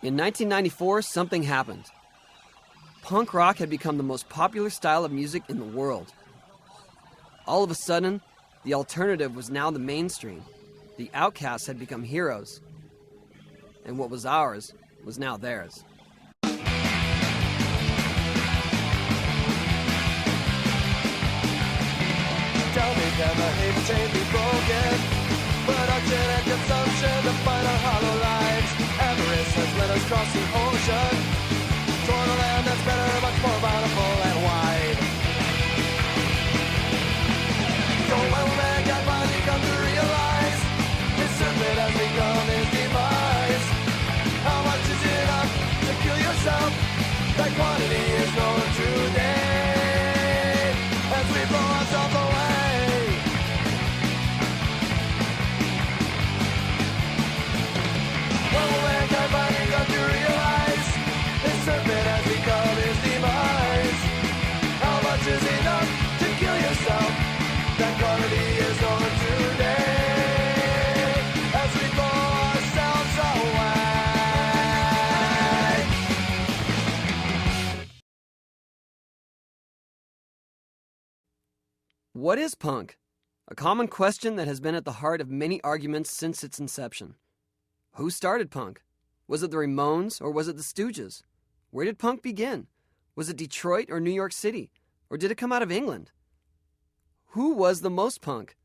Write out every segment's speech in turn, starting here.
In 1994, something happened. Punk rock had become the most popular style of music in the world. All of a sudden, the alternative was now the mainstream. The outcasts had become heroes. And what was ours was now theirs. Tell me can the hate chain be broken? Production and consumption to fight our hollow lives. Avarice has led us across the ocean toward a land that's better, much more bountiful and wide. So when mankind finally come to realize his serpent has become his demise, how much is enough to kill yourself? That quantity is known today as we blow ourselves away. When will mankind finally come to realize his serpent has become his demise? How much is enough to kill yourself? That quantity is known today as we blow ourselves away. What is punk? A common question that has been at the heart of many arguments since its inception. Who started punk? Was it the Ramones or was it the Stooges? Where did punk begin? Was it Detroit or New York City? Or did it come out of England? Who was the most punk?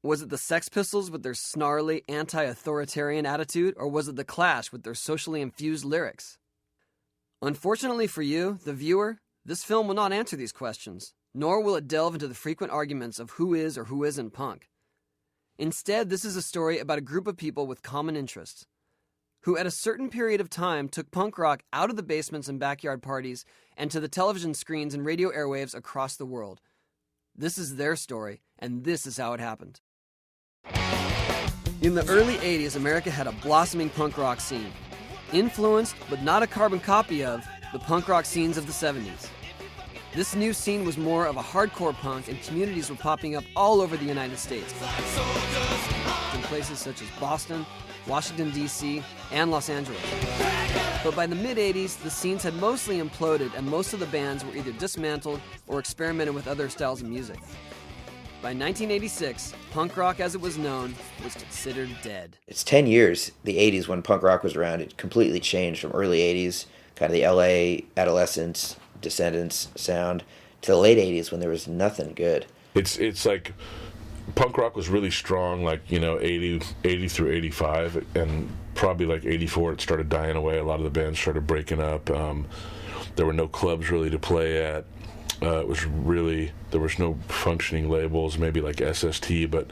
Was it the Sex Pistols with their snarly, anti-authoritarian attitude, or was it the Clash with their socially infused lyrics? Unfortunately for you, the viewer, this film will not answer these questions, nor will it delve into the frequent arguments of who is or who isn't punk. Instead, this is a story about a group of people with common interests, who at a certain period of time took punk rock out of the basements and backyard parties and to the television screens and radio airwaves across the world. This is their story, and this is how it happened. In the early 80s, America had a blossoming punk rock scene, influenced, but not a carbon copy of, the punk rock scenes of the 70s. This new scene was more of a hardcore punk, and communities were popping up all over the United States, in places such as Boston, Washington, D.C., and Los Angeles. But by the mid-80s, the scenes had mostly imploded, and most of the bands were either dismantled or experimented with other styles of music. By 1986, punk rock as it was known was considered dead. It's 10 years, the 80s, when punk rock was around. It completely changed from early 80s, kind of the LA adolescence, Descendants sound, to the late 80s when there was nothing good. It's like punk rock was really strong, like, 80 through 85, and probably like 84 it started dying away. A lot of the bands started breaking up. There were no clubs really to play at. There was no functioning labels, maybe like SST, but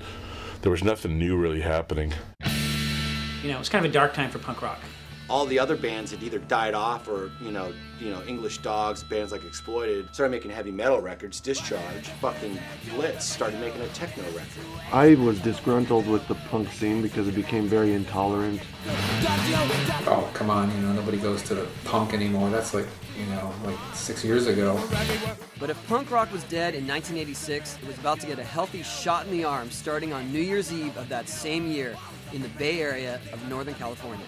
there was nothing new really happening. It was kind of a dark time for punk rock. All the other bands had either died off or, English Dogs, bands like Exploited, started making heavy metal records. Discharge, fucking Blitz started making a techno record. I was disgruntled with the punk scene because it became very intolerant. Oh, come on, nobody goes to the punk anymore. That's like 6 years ago. But if punk rock was dead in 1986, it was about to get a healthy shot in the arm starting on New Year's Eve of that same year in the Bay Area of Northern California.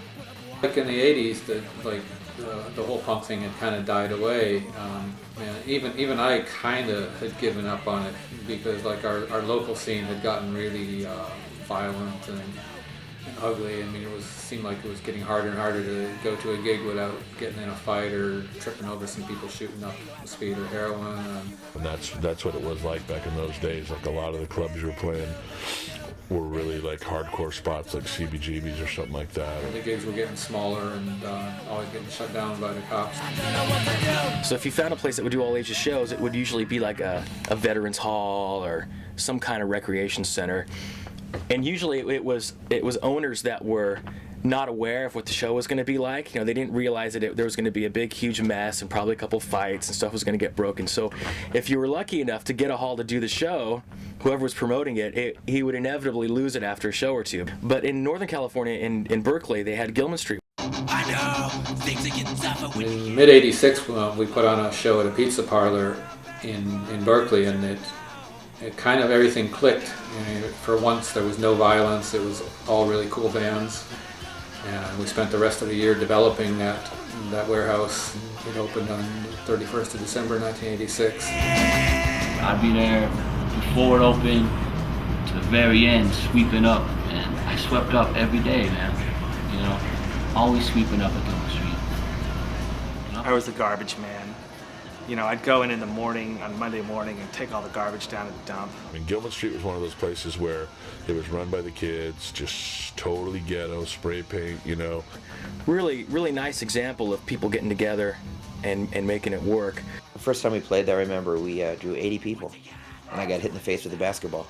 Like in the 80s, the whole punk thing had kind of died away. Even I kind of had given up on it because like our local scene had gotten really violent and ugly. It seemed like it was getting harder and harder to go to a gig without getting in a fight or tripping over some people shooting up speed or heroin. And that's what it was like back in those days. Like a lot of the clubs you were playing were really like hardcore spots like CBGB's or something like that. The gigs were getting smaller and always getting shut down by the cops. So if you found a place that would do all ages shows, it would usually be like a veterans hall or some kind of recreation center. And usually it was owners that were not aware of what the show was going to be like. They didn't realize that there was going to be a big, huge mess and probably a couple fights and stuff was going to get broken. So if you were lucky enough to get a hall to do the show, whoever was promoting it, he would inevitably lose it after a show or two. But in Northern California, in Berkeley, they had Gilman Street. I know, things are getting tougher. In mid-86, we put on a show at a pizza parlor in Berkeley, and it kind of everything clicked. For once, there was no violence. It was all really cool bands. And we spent the rest of the year developing that warehouse. It opened on the 31st of December 1986. I'd be there before it opened to the very end, sweeping up, and I swept up every day, man. You know, always sweeping up at Gilman Street. You know? I was the garbage man. You know, I'd go in the morning, on Monday morning, and take all the garbage down to the dump. I mean, Gilman Street was one of those places where it was run by the kids, just totally ghetto, spray paint, you know. Really, really nice example of people getting together and making it work. The first time we played there, I remember we drew 80 people, and I got hit in the face with a basketball.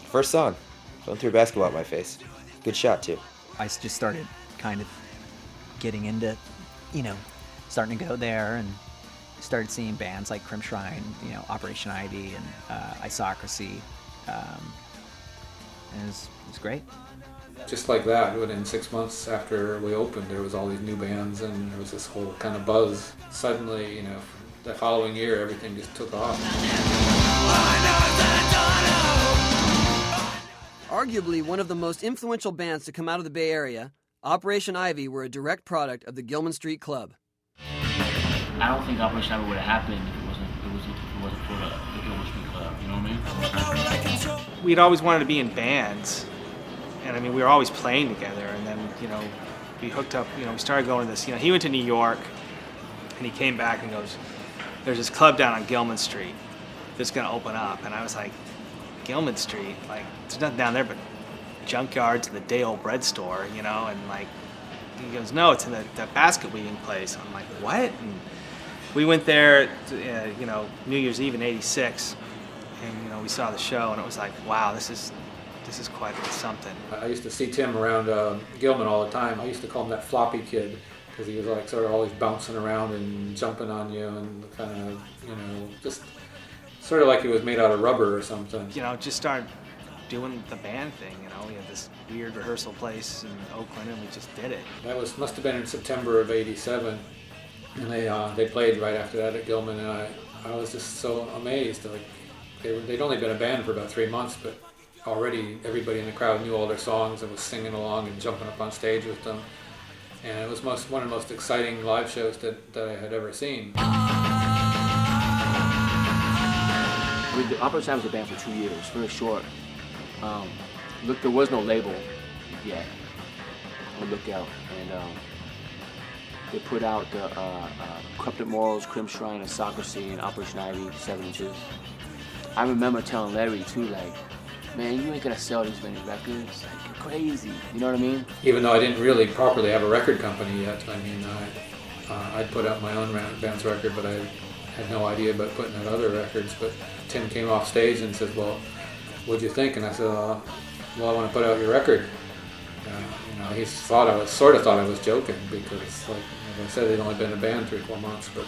First song, someone threw a basketball at my face. Good shot, too. I just started kind of getting into, you know, starting to go there, and started seeing bands like Crim Shrine, you know, Operation Ivy, and Isocracy, and it was great. Just like that, within 6 months after we opened, there was all these new bands, and there was this whole kind of buzz. Suddenly, you know, the following year, everything just took off. Arguably one of the most influential bands to come out of the Bay Area, Operation Ivy were a direct product of the Gilman Street Club. I don't think Operation Ivy would have happened if it wasn't for the Gilman Street Club. You know what I mean? We'd always wanted to be in bands, and I mean, we were always playing together. And then, you know, we hooked up. You know, we started going to this. You know, he went to New York, and he came back and goes, "There's this club down on Gilman Street that's gonna open up." And I was like, "Gilman Street? Like, there's nothing down there but junkyards and the day-old bread store, you know?" And like, he goes, "No, it's in the basket weaving place." I'm like, "What?" And we went there, you know, New Year's Eve in '86, and you know, we saw the show, and it was like, wow, this is quite something. I used to see Tim around Gilman all the time. I used to call him that floppy kid, because he was like sort of always bouncing around and jumping on you, and kind of, you know, just sort of like he was made out of rubber or something. You know, just started doing the band thing. You know, we had this weird rehearsal place in Oakland, and we just did it. That must have been in September of '87, and they played right after that at Gilman, and I was just so amazed. Like they'd only been a band for about 3 months, but already everybody in the crowd knew all their songs and was singing along and jumping up on stage with them, and it was one of the most exciting live shows that I had ever seen. The Operation Ivy was a band for 2 years, very short. Look, there was no label yet on Lookout, and they put out the Corrupted Morals, Crim Shrine, Isocracy, and Operation Ivy 7 inches. I remember telling Larry too, like, "Man, you ain't gonna sell these many records. Like, you're crazy." You know what I mean? Even though I didn't really properly have a record company yet, I mean, I'd put out my own band's record, but I had no idea about putting out other records. But Tim came off stage and said, "Well, what'd you think?" And I said, "Well, I want to put out your record." You know, he thought I was joking, because, like I said, they'd only been a band 3 or 4 months. But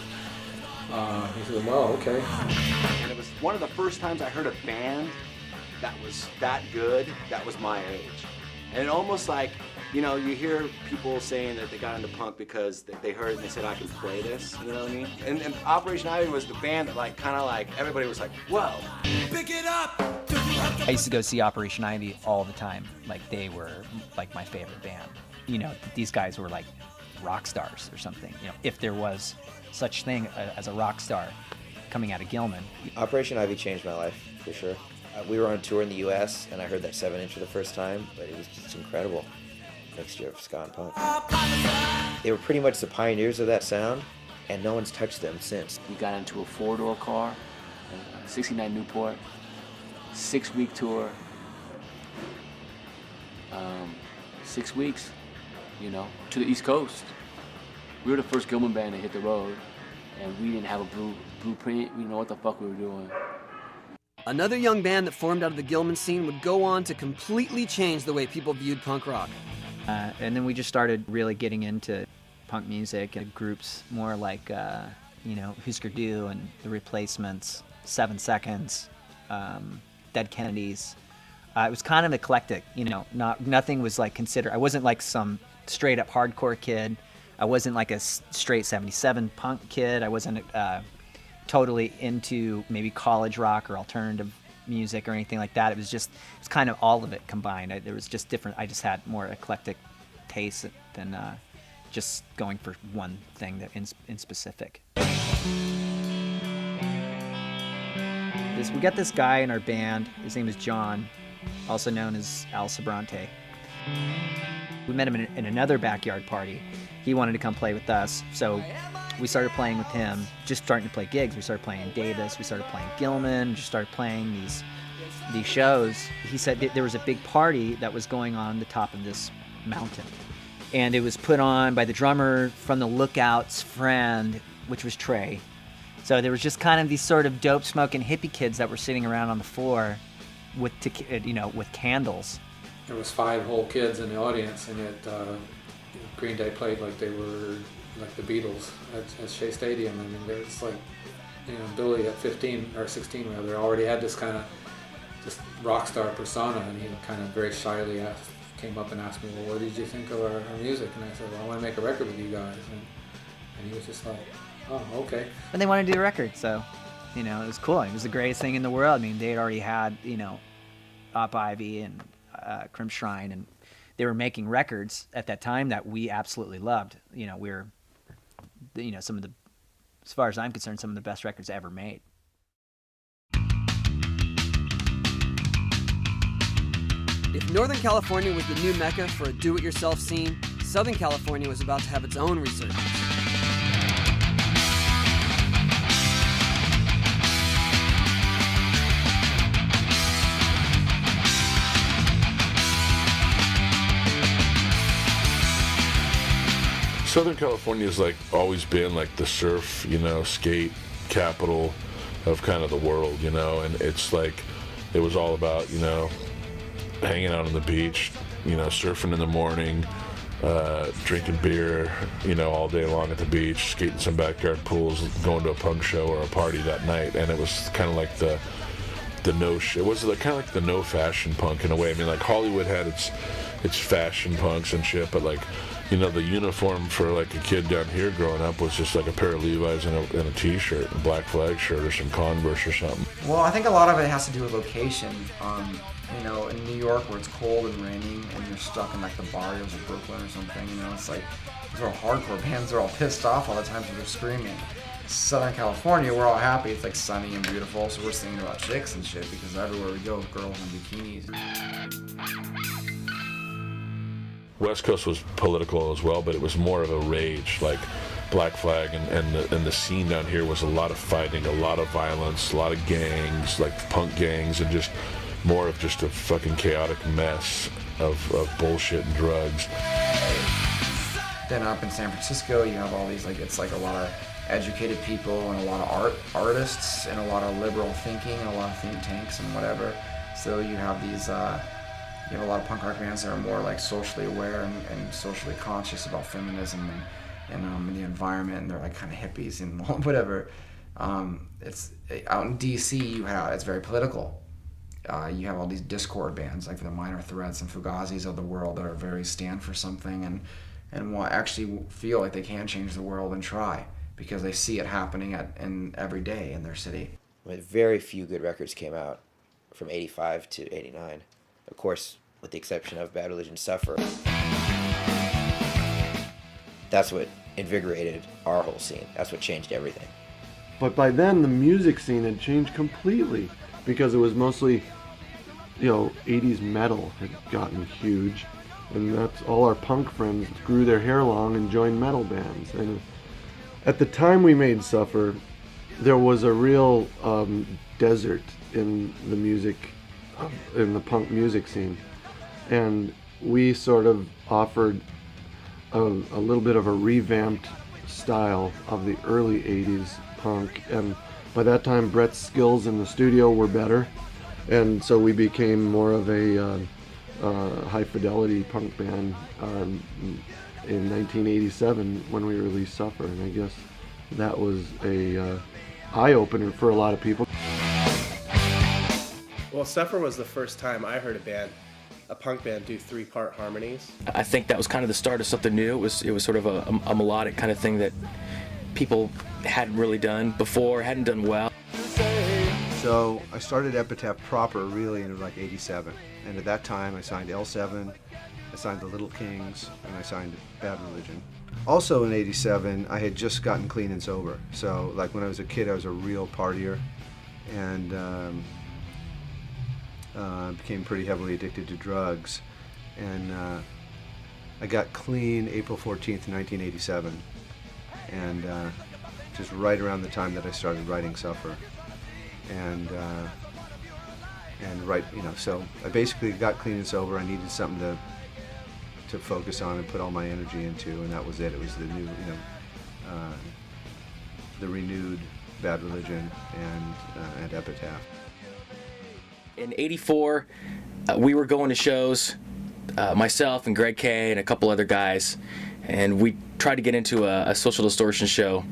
he said, "Well, okay." And it was one of the first times I heard a band that was that good that was my age. And almost like, you know, you hear people saying that they got into punk because they heard it and they said, "I can play this," you know what I mean? And Operation Ivy was the band that, like, kind of like, everybody was like, "Whoa." Pick it up. I used to go see Operation Ivy all the time. Like, they were like my favorite band. You know, these guys were like rock stars or something. You know, if there was such thing as a rock star coming out of Gilman. Operation Ivy changed my life, for sure. We were on tour in the U.S., and I heard that 7-inch for the first time, but it was just incredible. Mixture of ska and punk. They were pretty much the pioneers of that sound, and no one's touched them since. We got into a 4-door car, a 69 Newport, 6-week tour, 6 weeks, you know, to the East Coast. We were the first Gilman band to hit the road, and we didn't have a blueprint. We didn't know what the fuck we were doing. Another young band that formed out of the Gilman scene would go on to completely change the way people viewed punk rock. And then we just started really getting into punk music and groups more like, you know, Husker Du and The Replacements, 7 Seconds, Dead Kennedys. It was kind of eclectic, you know, nothing was like considered. I wasn't like some straight up hardcore kid. I wasn't like a straight 77 punk kid. I wasn't totally into maybe college rock or alternative music or anything like that. It was kind of all of it combined. There was just different. I just had more eclectic tastes than just going for one thing that in specific. We got this guy in our band. His name is John, also known as Al Sobrante. We met him in another backyard party. He wanted to come play with us, so we started playing with him, just starting to play gigs. We started playing in Davis, we started playing Gilman, just started playing these shows. He said that there was a big party that was going on the top of this mountain, and it was put on by the drummer from the Lookout's friend, which was Trey. So there was just kind of these sort of dope smoking hippie kids that were sitting around on the floor with candles. There was 5 whole kids in the audience, and yet Green Day played like they were like the Beatles at Shea Stadium. I mean, there's like, Billie at 15 or 16 rather already had this kind of just rock star persona, and he kind of very shyly came up and asked me, well, what did you think of our music? And I said, well, I want to make a record with you guys. And he was just like, oh, okay. And they wanted to do a record, so, it was cool. It was the greatest thing in the world. I mean, they had already had, Op Ivy and Crim Shrine, and they were making records at that time that we absolutely loved. We're, some of the, as far as I'm concerned, some of the best records ever made. If Northern California was the new mecca for a do-it-yourself scene, Southern California was about to have its own resurgence. Southern California has like always been like the surf, skate capital of kind of the world, and it's like it was all about, hanging out on the beach, surfing in the morning, drinking beer, all day long at the beach, skating some backyard pools, going to a punk show or a party that night, and it was kind of like it was like kind of like the no fashion punk in a way. I mean, like Hollywood had its fashion punks and shit, but like, the uniform for like a kid down here growing up was just like a pair of Levi's and a t-shirt, a Black Flag shirt or some Converse or something. Well, I think a lot of it has to do with location. In New York where it's cold and raining and you're stuck in like the barrios of Brooklyn or something, it's like these are all hardcore bands, they're all pissed off all the time because they're screaming. Southern California, we're all happy, it's like sunny and beautiful, so we're singing about chicks and shit because everywhere we go, girls in bikinis. West Coast was political as well, but it was more of a rage, like Black Flag, and the scene down here was a lot of fighting, a lot of violence, a lot of gangs, like punk gangs, and just more of just a fucking chaotic mess of bullshit and drugs. Then up in San Francisco, you have all these, it's like a lot of educated people and a lot of artists and a lot of liberal thinking and a lot of think tanks and whatever. So you have these, you have a lot of punk rock bands that are more like socially aware and socially conscious about feminism and the environment, and they're like kind of hippies and whatever. It's out in DC, it's very political. You have all these discord bands like the Minor Threats and Fugazis of the world that are very stand for something and will actually feel like they can change the world and try because they see it happening in every day in their city. Very few good records came out from 85 to 89. Of course, with the exception of Bad Religion Suffer. That's what invigorated our whole scene. That's what changed everything. But by then, the music scene had changed completely because it was mostly, 80s metal had gotten huge. And that's all our punk friends grew their hair long and joined metal bands. And at the time we made Suffer, there was a real desert in the music, in the punk music scene. And we sort of offered a little bit of a revamped style of the early 80s punk. And by that time, Brett's skills in the studio were better. And so we became more of a high fidelity punk band in 1987 when we released Suffer. And I guess that was a eye-opener for a lot of people. Well, Suffer was the first time I heard a punk band do 3-part harmonies. I think that was kind of the start of something new. It was sort of a melodic kind of thing that people hadn't really done before, hadn't done well. So I started Epitaph proper really in like 87. And at that time I signed L7, I signed the Little Kings, and I signed Bad Religion. Also in 87, I had just gotten clean and sober. So like when I was a kid, I was a real partier and became pretty heavily addicted to drugs. And I got clean April 14th, 1987. And just right around the time that I started writing Suffer. And write, you know, so I basically got clean and sober. I needed something to focus on and put all my energy into, and that was it. It was the new, you know, the renewed Bad Religion and Epitaph. In '84, we were going to shows, myself and Greg K and a couple other guys, and we tried to get into a Social Distortion show,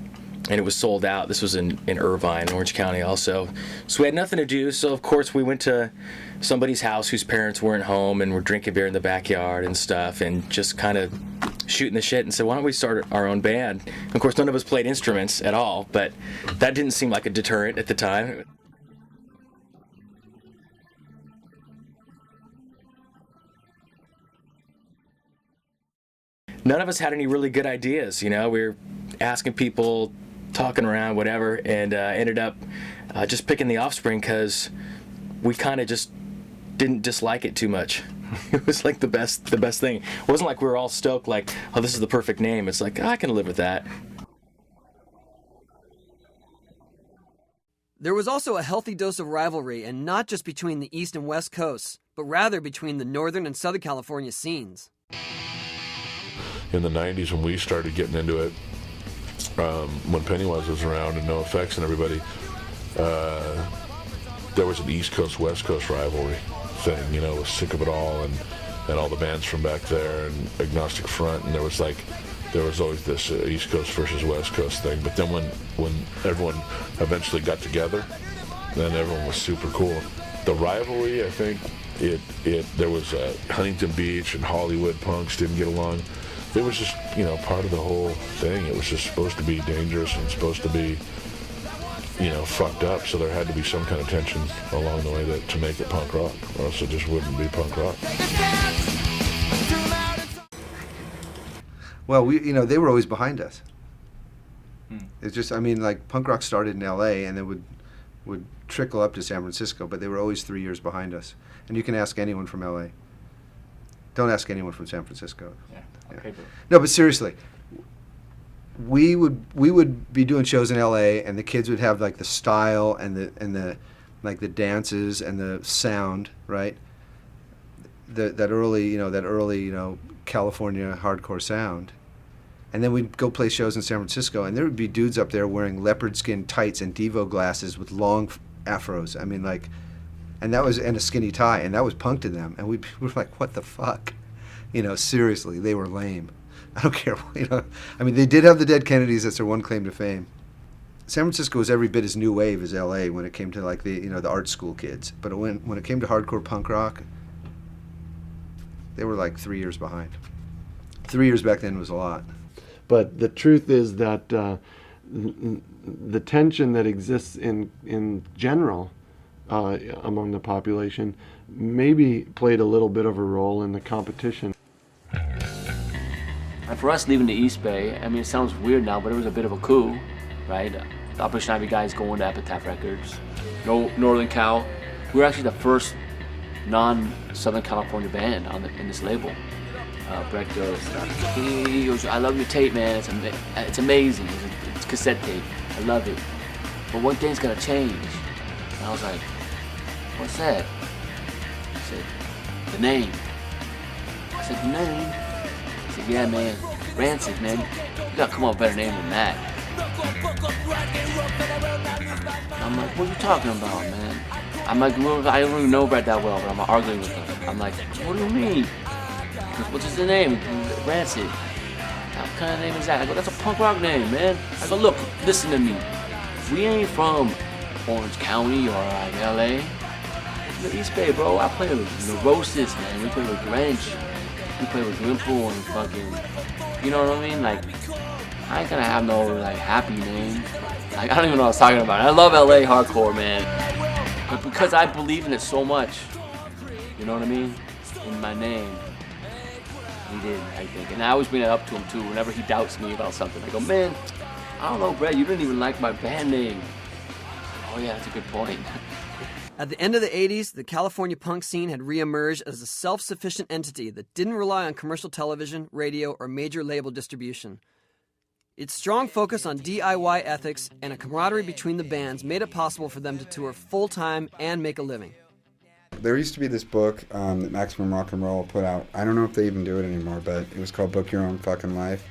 and it was sold out. This was in Irvine, Orange County also. So we had nothing to do, so of course we went to somebody's house whose parents weren't home, and we're drinking beer in the backyard and stuff, and just kind of shooting the shit and said, why don't we start our own band? Of course, none of us played instruments at all, but that didn't seem like a deterrent at the time. None of us had any really good ideas, you know. We were asking people, talking around, whatever, and ended up just picking the Offspring because we kind of just didn't dislike it too much. It was like the best thing. It wasn't like we were all stoked like, oh, this is the perfect name. It's like, I can live with that. There was also a healthy dose of rivalry, and not just between the East and West Coasts, but rather between the Northern and Southern California scenes. In the 90s, when we started getting into it, when Pennywise was around and NOFX and everybody, there was an East Coast, West Coast rivalry thing, you know, was Sick of It All and all the bands from back there and Agnostic Front, and there was always this East Coast versus West Coast thing. But then when everyone eventually got together, then everyone was super cool. The rivalry, I think, there was Huntington Beach and Hollywood punks didn't get along. It was just, you know, part of the whole thing. It was just supposed to be dangerous and supposed to be, you know, fucked up. So there had to be some kind of tension along the way to make it punk rock, or else it just wouldn't be punk rock. Well, you know, they were always behind us. It's just, I mean, like punk rock started in L.A. and it would trickle up to San Francisco, but they were always 3 years behind us. And you can ask anyone from L.A. Don't ask anyone from San Francisco. Yeah. Okay, No, but seriously, we would be doing shows in L.A. and the kids would have like the style and the like the dances and the sound, right? That early California hardcore sound. And then we'd go play shows in San Francisco, and there would be dudes up there wearing leopard skin tights and Devoe glasses with long afros. I mean, like, and a skinny tie, and that was punk to them. And we were like, what the fuck? You know, seriously, they were lame. I don't care, you know. I mean, they did have the Dead Kennedys. That's their one claim to fame. San Francisco was every bit as new wave as L.A. when it came to like the art school kids. But when it came to hardcore punk rock, they were like 3 years behind. 3 years back then was a lot. But the truth is that the tension that exists in general among the population maybe played a little bit of a role in the competition. And for us leaving the East Bay, I mean, it sounds weird now, but it was a bit of a coup, right? The Operation Ivy guys going to Epitaph Records. No Northern Cal. We were actually the first non-Southern California band in this label. Brett goes, he goes, I love your tape, man. It's amazing. It's cassette tape. I love it. But one thing's gonna change. And I was like, what's that? He said, the name. I said, the name? He said, yeah, man. Rancid, man. You gotta come up with a better name than that. I'm like, what are you talking about, man? I'm like, I don't even know Brett that well, but I'm arguing with him. I'm like, what do you mean? What's his name? Rancid. What kind of name is that? I go, that's a punk rock name, man. I go, look, listen to me. We ain't from Orange County or like LA. The East Bay, bro. I play with Neurosis, man. We play with Grinch. We play with Grimple and fucking, you know what I mean? Like, I ain't gonna have no like happy name. Like, I don't even know what I was talking about. I love LA hardcore, man. because I believe in it so much. You know what I mean? In my name. He did, I think. And I always bring it up to him too. Whenever he doubts me about something, I go, man, I don't know, Brett, you didn't even like my band name. Oh yeah, that's a good point. At the end of the 80s, the California punk scene had reemerged as a self-sufficient entity that didn't rely on commercial television, radio, or major label distribution. Its strong focus on DIY ethics and a camaraderie between the bands made it possible for them to tour full-time and make a living. There used to be this book that Maximum Rock and Roll put out. I don't know if they even do it anymore, but it was called Book Your Own Fucking Life.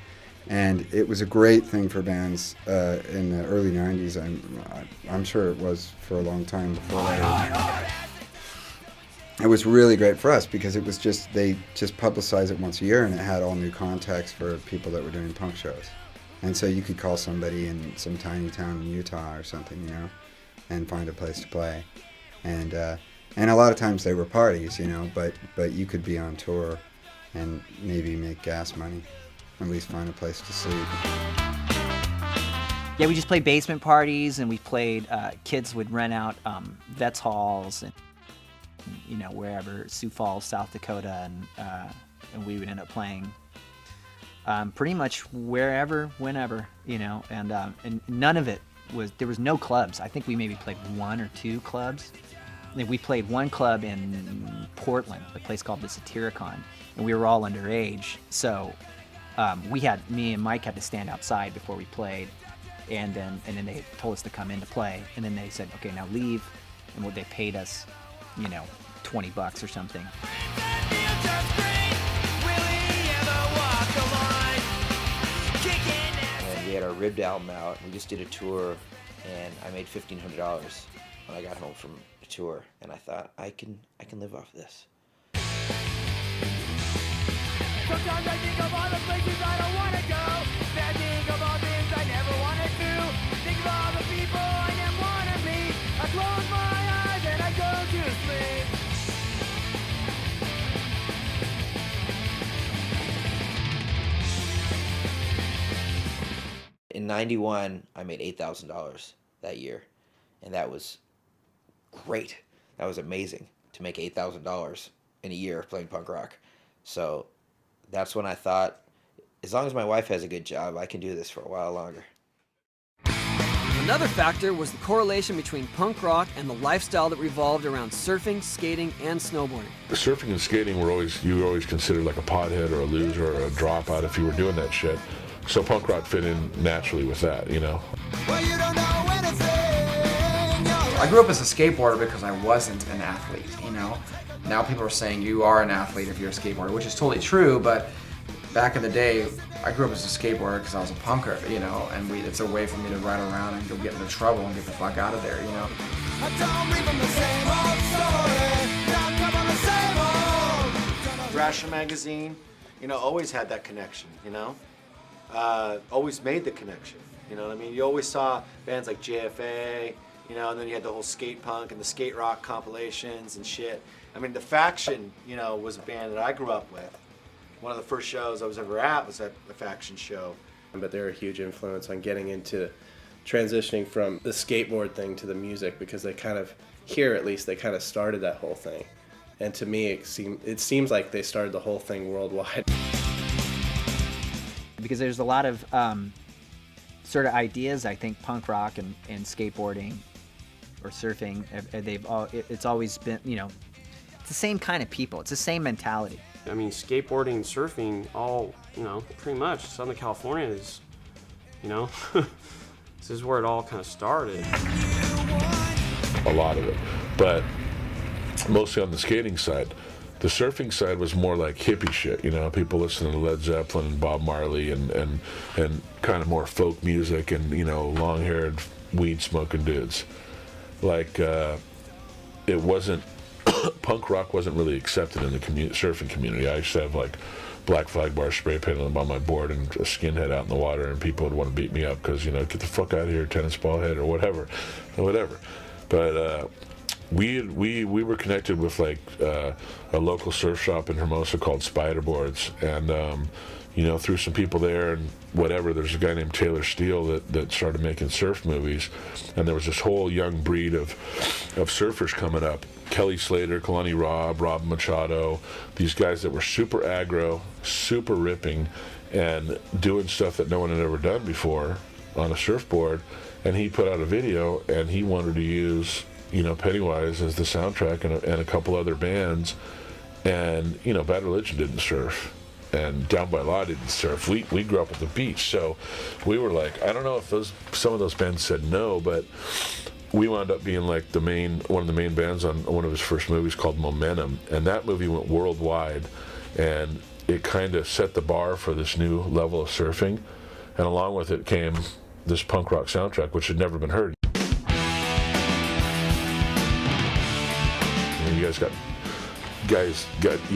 And it was a great thing for bands in the early 90s. I'm sure it was for a long time before that. It was really great for us because it was just, they just publicized it once a year and it had all new contacts for people that were doing punk shows. And so you could call somebody in some tiny town in Utah or something, you know, and find a place to play. And a lot of times they were parties, you know, but you could be on tour and maybe make gas money. At least find a place to sleep. Yeah, we just played basement parties, and we played, kids would rent out vets halls, and, you know, wherever, Sioux Falls, South Dakota, and we would end up playing pretty much wherever, whenever, you know, and none of it was, there was no clubs. I think we maybe played 1 or 2 clubs. And we played one club in Portland, a place called the Satyricon, and we were all underage, so me and Mike had to stand outside before we played, and then they told us to come in to play, and then they said, okay, now leave, and they paid us, you know, $20 or something. And we had our Ribbed album out, and we just did a tour, and I made $1,500 when I got home from a tour, and I thought, I can live off of this. Sometimes I think of all the places I don't want to go. Then think of all things I never want to do. Think of all the people I never want to meet. I close my eyes and I go to sleep. In '91, I made $8,000 that year, and that was great. That was amazing to make $8,000 in a year playing punk rock. So that's when I thought, as long as my wife has a good job, I can do this for a while longer. Another factor was the correlation between punk rock and the lifestyle that revolved around surfing, skating, and snowboarding. Surfing and skating you were always considered like a pothead or a loser or a dropout if you were doing that shit. So punk rock fit in naturally with that, you know. Well, you don't know anything. I grew up as a skateboarder because I wasn't an athlete, you know. Now people are saying you are an athlete if you're a skateboarder, which is totally true, but back in the day, I grew up as a skateboarder because I was a punker, you know, and it's a way for me to ride around and go get into trouble and get the fuck out of there, you know. I don't read from the same old story. Don't come on the same old. Thrasher magazine, you know, always had that connection, you know. Always made the connection, you know what I mean? You always saw bands like JFA, you know, and then you had the whole skate punk and the skate rock compilations and shit. I mean, the Faction, you know, was a band that I grew up with. One of the first shows I was ever at was at the Faction show. But they're a huge influence on getting into transitioning from the skateboard thing to the music, because they kind of, here at least, they kind of started that whole thing. And to me, it seems like they started the whole thing worldwide. Because there's a lot of sort of ideas, I think, punk rock and skateboarding or surfing, it's always been, you know, it's the same kind of people. It's the same mentality. I mean, skateboarding and surfing, all, you know, pretty much Southern California is, you know, this is where it all kind of started. A lot of it, but mostly on the skating side. The surfing side was more like hippie shit, you know, people listening to Led Zeppelin and Bob Marley and kind of more folk music and, you know, long-haired, weed-smoking dudes. Like, it wasn't, punk rock wasn't really accepted in the surfing community. I used to have, like, Black Flag bar spray painted on my board and a skinhead out in the water, and people would want to beat me up because, you know, get the fuck out of here, tennis ball head, or whatever. But we were connected with like a local surf shop in Hermosa called Spiderboards, and through some people there and whatever, there's a guy named Taylor Steele that started making surf movies, and there was this whole young breed of surfers coming up. Kelly Slater, Kalani Rob Machado, these guys that were super aggro, super ripping, and doing stuff that no one had ever done before on a surfboard. And he put out a video, and he wanted to use, Pennywise as the soundtrack and a couple other bands. And, Bad Religion didn't surf, and Down by Law didn't surf. We grew up at the beach, so we were like, I don't know if some of those bands said no, but we wound up being like one of the main bands on one of his first movies called Momentum, and that movie went worldwide, and it kind of set the bar for this new level of surfing, and along with it came this punk rock soundtrack, which had never been heard. And you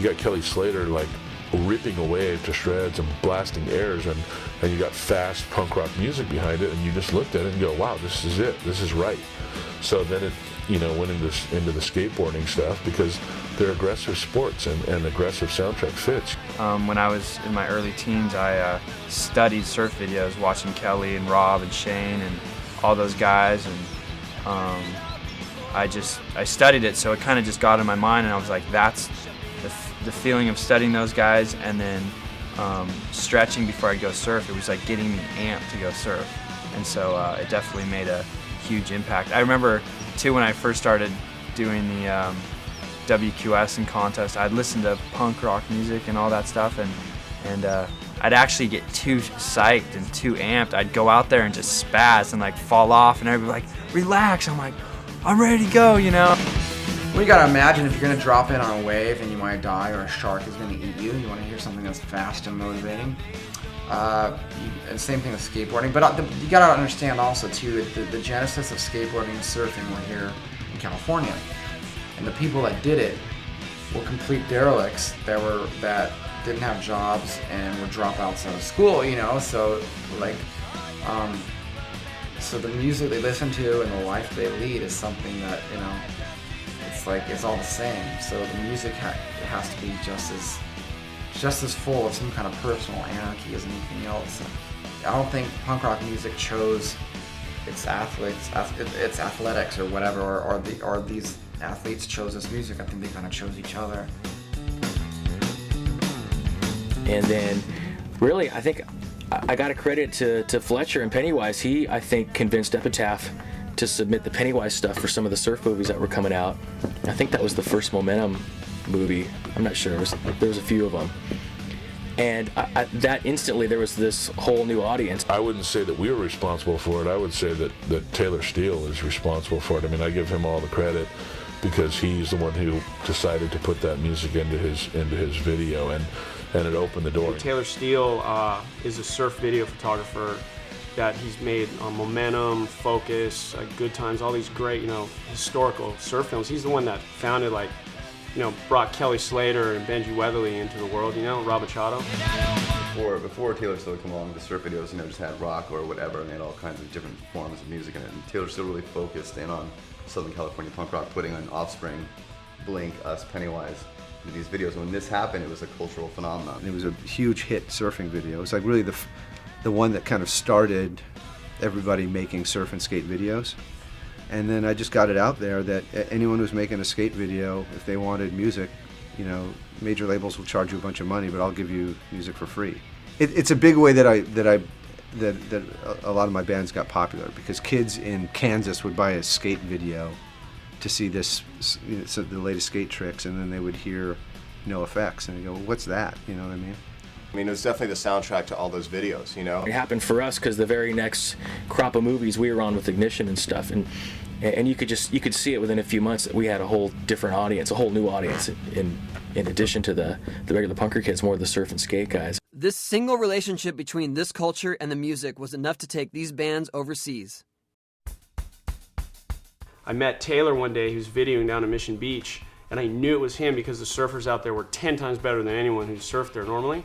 got Kelly Slater like ripping a wave to shreds and blasting airs, and you got fast punk rock music behind it, and you just looked at it and go, wow, this is it, this is right. So then it went into the skateboarding stuff, because they're aggressive sports, and aggressive soundtrack fits. When I was in my early teens, I studied surf videos, watching Kelly and Rob and Shane and all those guys, and I studied it, so it kind of just got in my mind, and I was like, that's the feeling of studying those guys, and then stretching before I go surf. It was like getting me amped to go surf, and so it definitely made a huge impact. I remember too, when I first started doing the WQS and contest, I'd listen to punk rock music and all that stuff, and I'd actually get too psyched and too amped. I'd go out there and just spaz and like fall off, and everybody like, relax. I'm like, I'm ready to go, Well, you gotta imagine if you're gonna drop in on a wave and you might die, or a shark is gonna eat you, you wanna hear something that's fast and motivating. And same thing with skateboarding, but you gotta understand also too, the genesis of skateboarding and surfing were here in California, and the people that did it were complete derelicts that didn't have jobs and were dropouts out of school, so like, so the music they listen to and the life they lead is something that, it's all the same. So the music has to be just as full of some kind of personal anarchy as anything else. I don't think punk rock music chose its athletics or whatever, or these athletes chose this music. I think they kind of chose each other. And then, really, I think I got to credit to Fletcher and Pennywise. He, I think, convinced Epitaph to submit the Pennywise stuff for some of the surf movies that were coming out. I think that was the first Momentum movie. I'm not sure. There was a few of them. And that instantly, there was this whole new audience. I wouldn't say that we were responsible for it. I would say that Taylor Steele is responsible for it. I mean, I give him all the credit, because he's the one who decided to put that music into his video, and it opened the door. Taylor Steele is a surf video photographer that he's made Momentum, Focus, Good Times, all these great, historical surf films. He's the one that founded, brought Kelly Slater and Benji Weatherly into the world, Rob Machado. Before Taylor Steele came along, the surf videos, just had rock or whatever, and they had all kinds of different forms of music in it. And Taylor Steele really focused in on Southern California punk rock, putting on Offspring, Blink, Us, Pennywise, into these videos. And when this happened, it was a cultural phenomenon. It was a huge hit surfing video. It was like really the one that kind of started everybody making surf and skate videos. And then I just got it out there that anyone who's making a skate video, if they wanted music, major labels will charge you a bunch of money, but I'll give you music for free. It's a big way that a lot of my bands got popular, because kids in Kansas would buy a skate video to see the latest skate tricks, and then they would hear NOFX and they go, well, what's that? You know what I mean? I mean, it was definitely the soundtrack to all those videos, It happened for us because the very next crop of movies we were on with Ignition and stuff, and you could see it within a few months that we had a whole different audience, a whole new audience, in addition to the regular punker kids, more of the surf and skate guys. This single relationship between this culture and the music was enough to take these bands overseas. I met Taylor one day. He was videoing down at Mission Beach, and I knew it was him because the surfers out there were 10 times better than anyone who surfed there normally.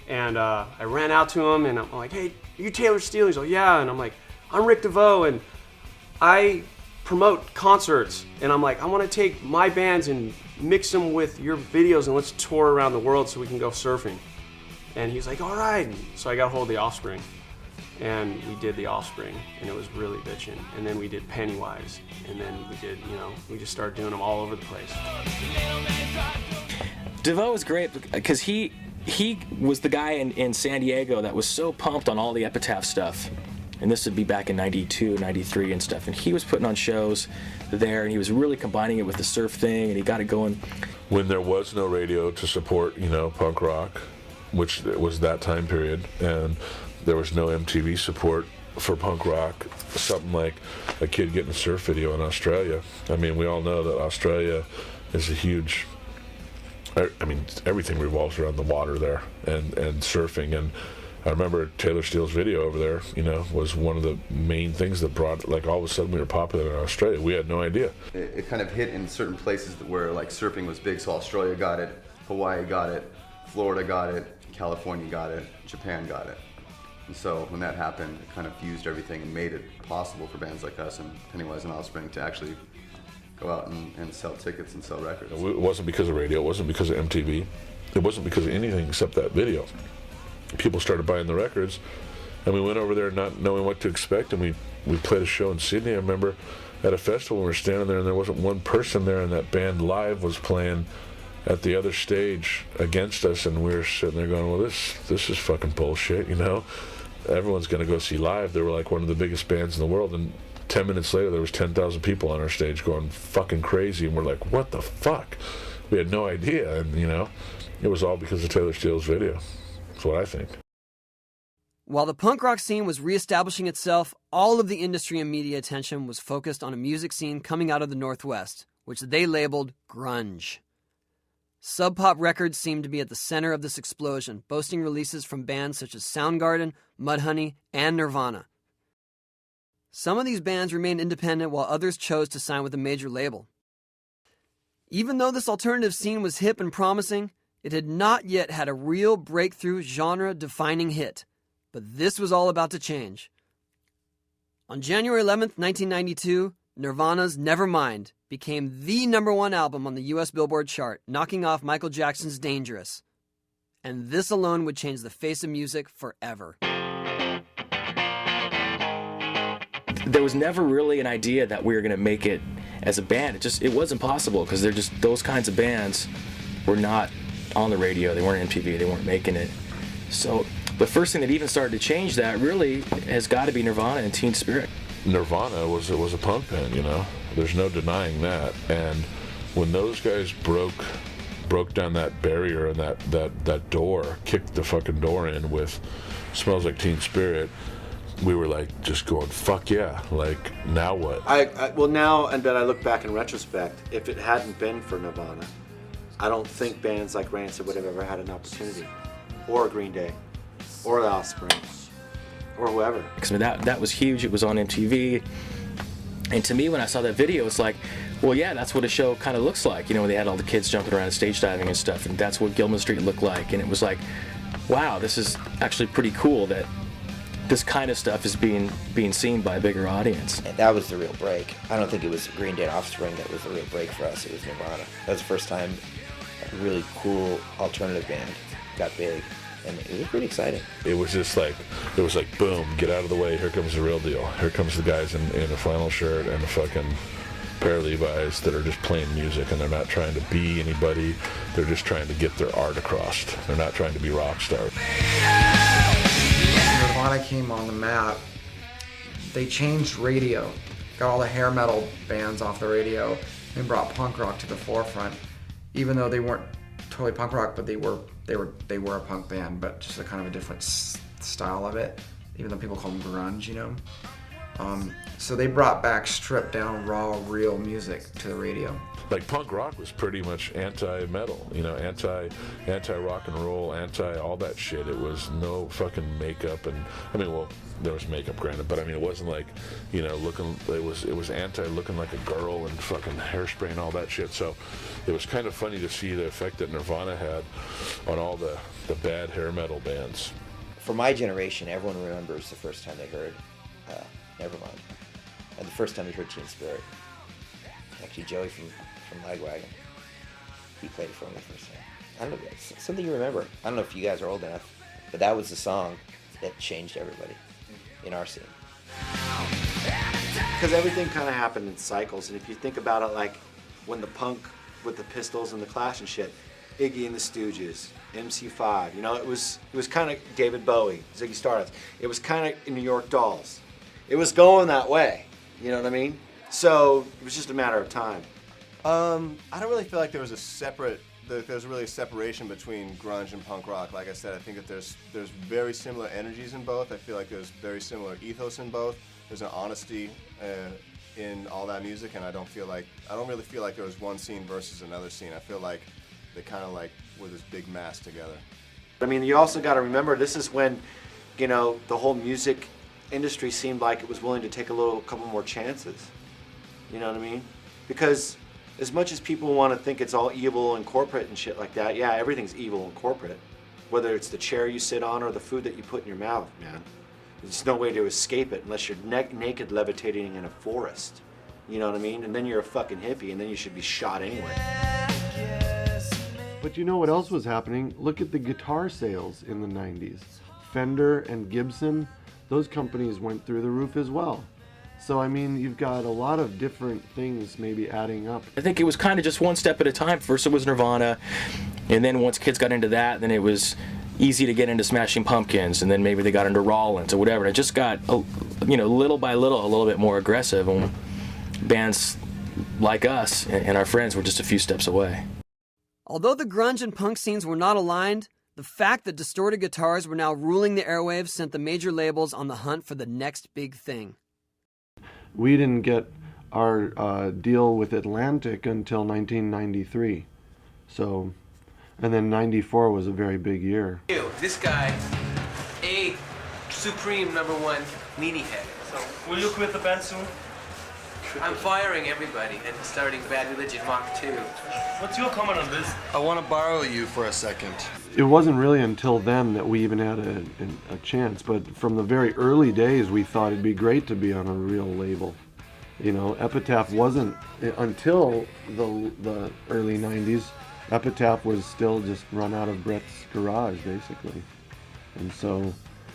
And I ran out to him, and I'm like, hey, are you Taylor Steele? He's like, yeah. And I'm like, I'm Rick Devoe. And I promote concerts. And I'm like, I want to take my bands and mix them with your videos and let's tour around the world so we can go surfing. And he's like, all right. So I got a hold of the Offspring. And we did the Offspring, and it was really bitchin'. And then we did Pennywise, and then we did, we just started doing them all over the place. Devoe was great because he was the guy in San Diego that was so pumped on all the Epitaph stuff. And this would be back in 92, 93 and stuff. And he was putting on shows there, and he was really combining it with the surf thing, and he got it going. When there was no radio to support, punk rock, which was that time period, and there was no MTV support for punk rock, something like a kid getting a surf video in Australia. I mean, we all know that Australia is a huge, everything revolves around the water there and surfing. And I remember Taylor Steele's video over there, was one of the main things that brought, like, all of a sudden we were popular in Australia. We had no idea. It kind of hit in certain places where, like, surfing was big. So Australia got it, Hawaii got it, Florida got it, California got it, Japan got it. And so when that happened, it kind of fused everything and made it possible for bands like us and Pennywise and Offspring to actually go out and sell tickets and sell records. It wasn't because of radio, it wasn't because of MTV, it wasn't because of anything except that video. People started buying the records, and we went over there not knowing what to expect, and we played a show in Sydney. I remember at a festival we were standing there and there wasn't one person there, and that band Live was playing at the other stage against us, and we were sitting there going, well, this is fucking bullshit, Everyone's going to go see Live. They were like one of the biggest bands in the world, and 10 minutes later there was 10,000 people on our stage going fucking crazy, and we're like, what the fuck? We had no idea, and it was all because of Taylor Steele's video. That's what I think. While the punk rock scene was reestablishing itself, all of the industry and media attention was focused on a music scene coming out of the Northwest, which they labeled grunge. Sub Pop Records seemed to be at the center of this explosion, boasting releases from bands such as Soundgarden, Mudhoney, and Nirvana. Some of these bands remained independent while others chose to sign with a major label. Even though this alternative scene was hip and promising, it had not yet had a real breakthrough genre-defining hit. But this was all about to change. On January 11th, 1992, Nirvana's Nevermind became the #1 album on the US Billboard chart, knocking off Michael Jackson's Dangerous. And this alone would change the face of music forever. There was never really an idea that we were going to make it as a band. It wasn't possible because those kinds of bands were not on the radio. They weren't MTV. They weren't making it. So the first thing that even started to change that really has got to be Nirvana and Teen Spirit. Nirvana was a punk band, There's no denying that. And when those guys broke down that barrier and that door, kicked the fucking door in with Smells Like Teen Spirit, we were like just going, fuck yeah, like now what? Well, now and then I look back in retrospect, if it hadn't been for Nirvana, I don't think bands like Rancid would have ever had an opportunity, or Green Day, or The Offspring, or whoever. Because that was huge. It was on MTV, and to me, when I saw that video, it's like, well, yeah, that's what a show kind of looks like. When they had all the kids jumping around and stage diving and stuff, and that's what Gilman Street looked like. And it was like, wow, this is actually pretty cool that this kind of stuff is being seen by a bigger audience. And that was the real break. I don't think it was Green Day and Offspring that was the real break for us. It was Nirvana. That was the first time a really cool alternative band got big, and it was pretty exciting. It was like boom, get out of the way, here comes the real deal. Here comes the guys in a flannel shirt and a fucking pair of Levi's that are just playing music, and they're not trying to be anybody, they're just trying to get their art across. They're not trying to be rock stars. Nirvana came on the map, they changed radio, got all the hair metal bands off the radio, and brought punk rock to the forefront. Even though they weren't totally punk rock, but they were a punk band, but just a kind of a different style of it. Even though people call them grunge, So they brought back stripped down, raw, real music to the radio. Like punk rock was pretty much anti-metal, anti-rock and roll, all that shit. It was no fucking makeup, and there was makeup, granted, but it wasn't like, looking. It was anti-looking like a girl and fucking hairspray and all that shit. So it was kind of funny to see the effect that Nirvana had on all the bad hair metal bands. For my generation, everyone remembers the first time they heard Nevermind. And the first time we heard Teen Spirit, actually Joey from Lagwagon, he played it for me the first time. I don't know, it's something you remember. I don't know if you guys are old enough, but that was the song that changed everybody in our scene. Because everything kind of happened in cycles, and if you think about it, like when the punk with the Pistols and the Clash and shit, Iggy and the Stooges, MC5, you know, it was kind of David Bowie, Ziggy Stardust. It was kind of New York Dolls. It was going that way, you know what I mean? So it was just a matter of time. I don't really feel like there was really a separation between grunge and punk rock. Like I said, I think that there's very similar energies in both. I feel like there's very similar ethos in both. There's an honesty in all that music, and I don't really feel like there was one scene versus another scene. I feel like they kind of like were this big mass together. I mean, you also got to remember, this is when, you know, the whole music industry seemed like it was willing to take a couple more chances. You know what I mean? Because as much as people want to think it's all evil and corporate and shit like that, yeah, everything's evil and corporate. Whether it's the chair you sit on or the food that you put in your mouth, man. There's no way to escape it unless you're naked levitating in a forest. You know what I mean? And then you're a fucking hippie, and then you should be shot anyway. But you know what else was happening? Look at the guitar sales in the 90s. Fender and Gibson, those companies went through the roof as well. So, I mean, you've got a lot of different things maybe adding up. I think it was kind of just one step at a time. First it was Nirvana, and then once kids got into that, then it was easy to get into Smashing Pumpkins, and then maybe they got into Rollins or whatever. And it just got, little by little, a little bit more aggressive, and bands like us and our friends were just a few steps away. Although the grunge and punk scenes were not aligned, the fact that distorted guitars were now ruling the airwaves sent the major labels on the hunt for the next big thing. We didn't get our deal with Atlantic until 1993. So, and then 94 was a very big year. This guy, a supreme #1 meanie head. So, will you quit the band soon? I'm firing everybody and starting Bad Religion Mark 2. What's your comment on this? I want to borrow you for a second. It wasn't really until then that we even had a chance, but from the very early days we thought it'd be great to be on a real label. You know, Epitaph wasn't, until the early 90s, Epitaph was still just run out of Brett's garage, basically. And so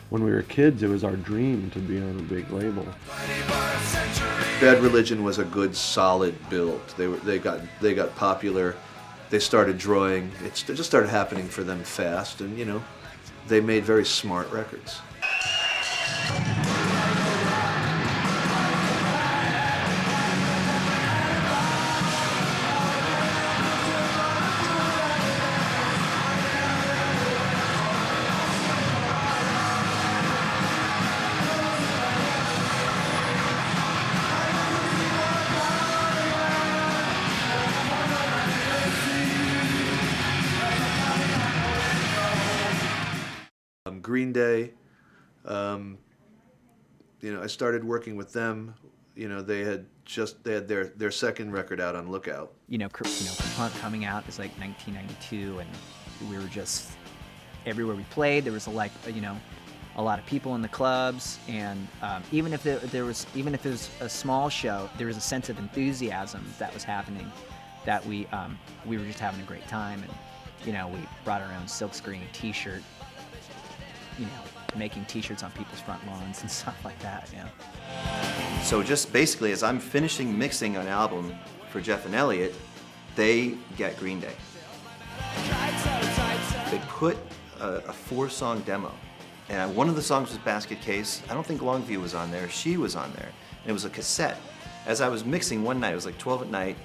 when we were kids, it was our dream to be on a big label. Bad Religion was a good, solid build. They got popular. They started drawing. It just started happening for them fast, and you know, they made very smart records. Green Day, you know, I started working with them. You know, they had their second record out on Lookout. Punk coming out is like 1992, and we were just everywhere we played. There was a lot of people in the clubs, and even if it was a small show, there was a sense of enthusiasm that was happening. That we were just having a great time, and you know, we brought our own silkscreen T-shirt. You know, making T-shirts on people's front lawns and stuff like that, yeah. So just basically, as I'm finishing mixing an album for Jeff and Elliott, they get Green Day. They put a 4-song demo, and one of the songs was Basket Case. I don't think Longview was on there. She was on there, and it was a cassette. As I was mixing one night, it was like 12 at night,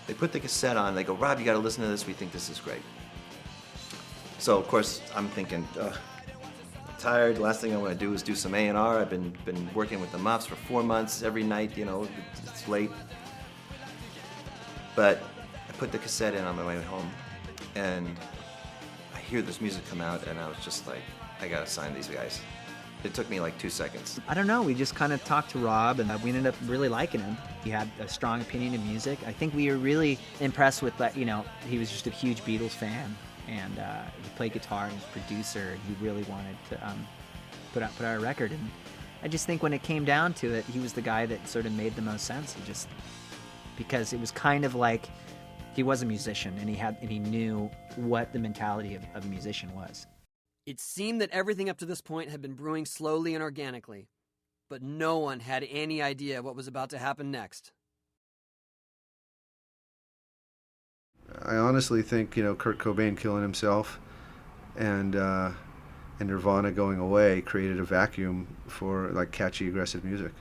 they put the cassette on, they go, Rob, you gotta listen to this, we think this is great. So of course, I'm thinking, tired. The last thing I want to do is do some A&R. I've been working with the Muffs for 4 months every night. You know, it's late. But I put the cassette in on my way home, and I hear this music come out, and I was just like, I gotta sign these guys. It took me like 2 seconds. I don't know. We just kind of talked to Rob, and we ended up really liking him. He had a strong opinion of music. I think we were really impressed with that. You know, he was just a huge Beatles fan. And he played guitar and was a producer, and he really wanted to put out a record. And I just think when it came down to it, he was the guy that sort of made the most sense. Because it was kind of like he was a musician and he knew what the mentality of a musician was. It seemed that everything up to this point had been brewing slowly and organically, but no one had any idea what was about to happen next. I honestly think, Kurt Cobain killing himself and Nirvana going away created a vacuum for like catchy, aggressive music.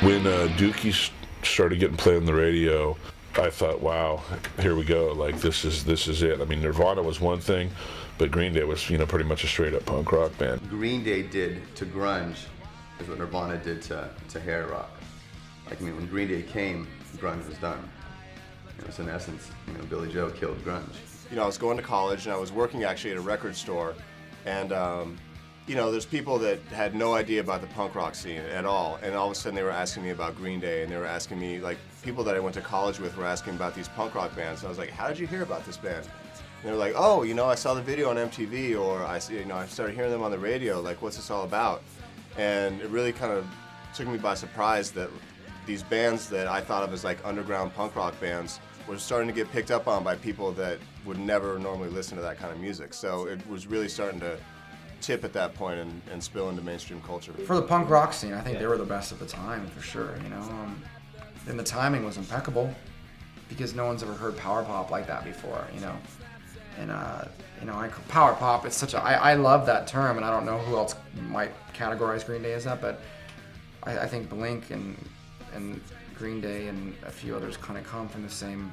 When Dookie started getting played on the radio, I thought, wow, here we go. Like this is it. I mean, Nirvana was one thing, but Green Day was, pretty much a straight up punk rock band. Green Day did to grunge is what Nirvana did to hair rock. Like, when Green Day came, grunge was done. So in essence, Billie Joe killed grunge. I was going to college and I was working actually at a record store, and there's people that had no idea about the punk rock scene at all, and all of a sudden they were asking me about Green Day, and they were asking me, like, people that I went to college with were asking about these punk rock bands, and I was like, how did you hear about this band? And they were like, oh, I saw the video on MTV, or I started hearing them on the radio, like, what's this all about? And it really kind of took me by surprise that these bands that I thought of as like underground punk rock bands were starting to get picked up on by people that would never normally listen to that kind of music. So it was really starting to tip at that point and spill into mainstream culture. For the punk rock scene, I think they were the best at the time, for sure, and the timing was impeccable because no one's ever heard power pop like that before, and power pop, it's I love that term, and I don't know who else might categorize Green Day as that, but I think Blink and Green Day and a few others kind of come from the same,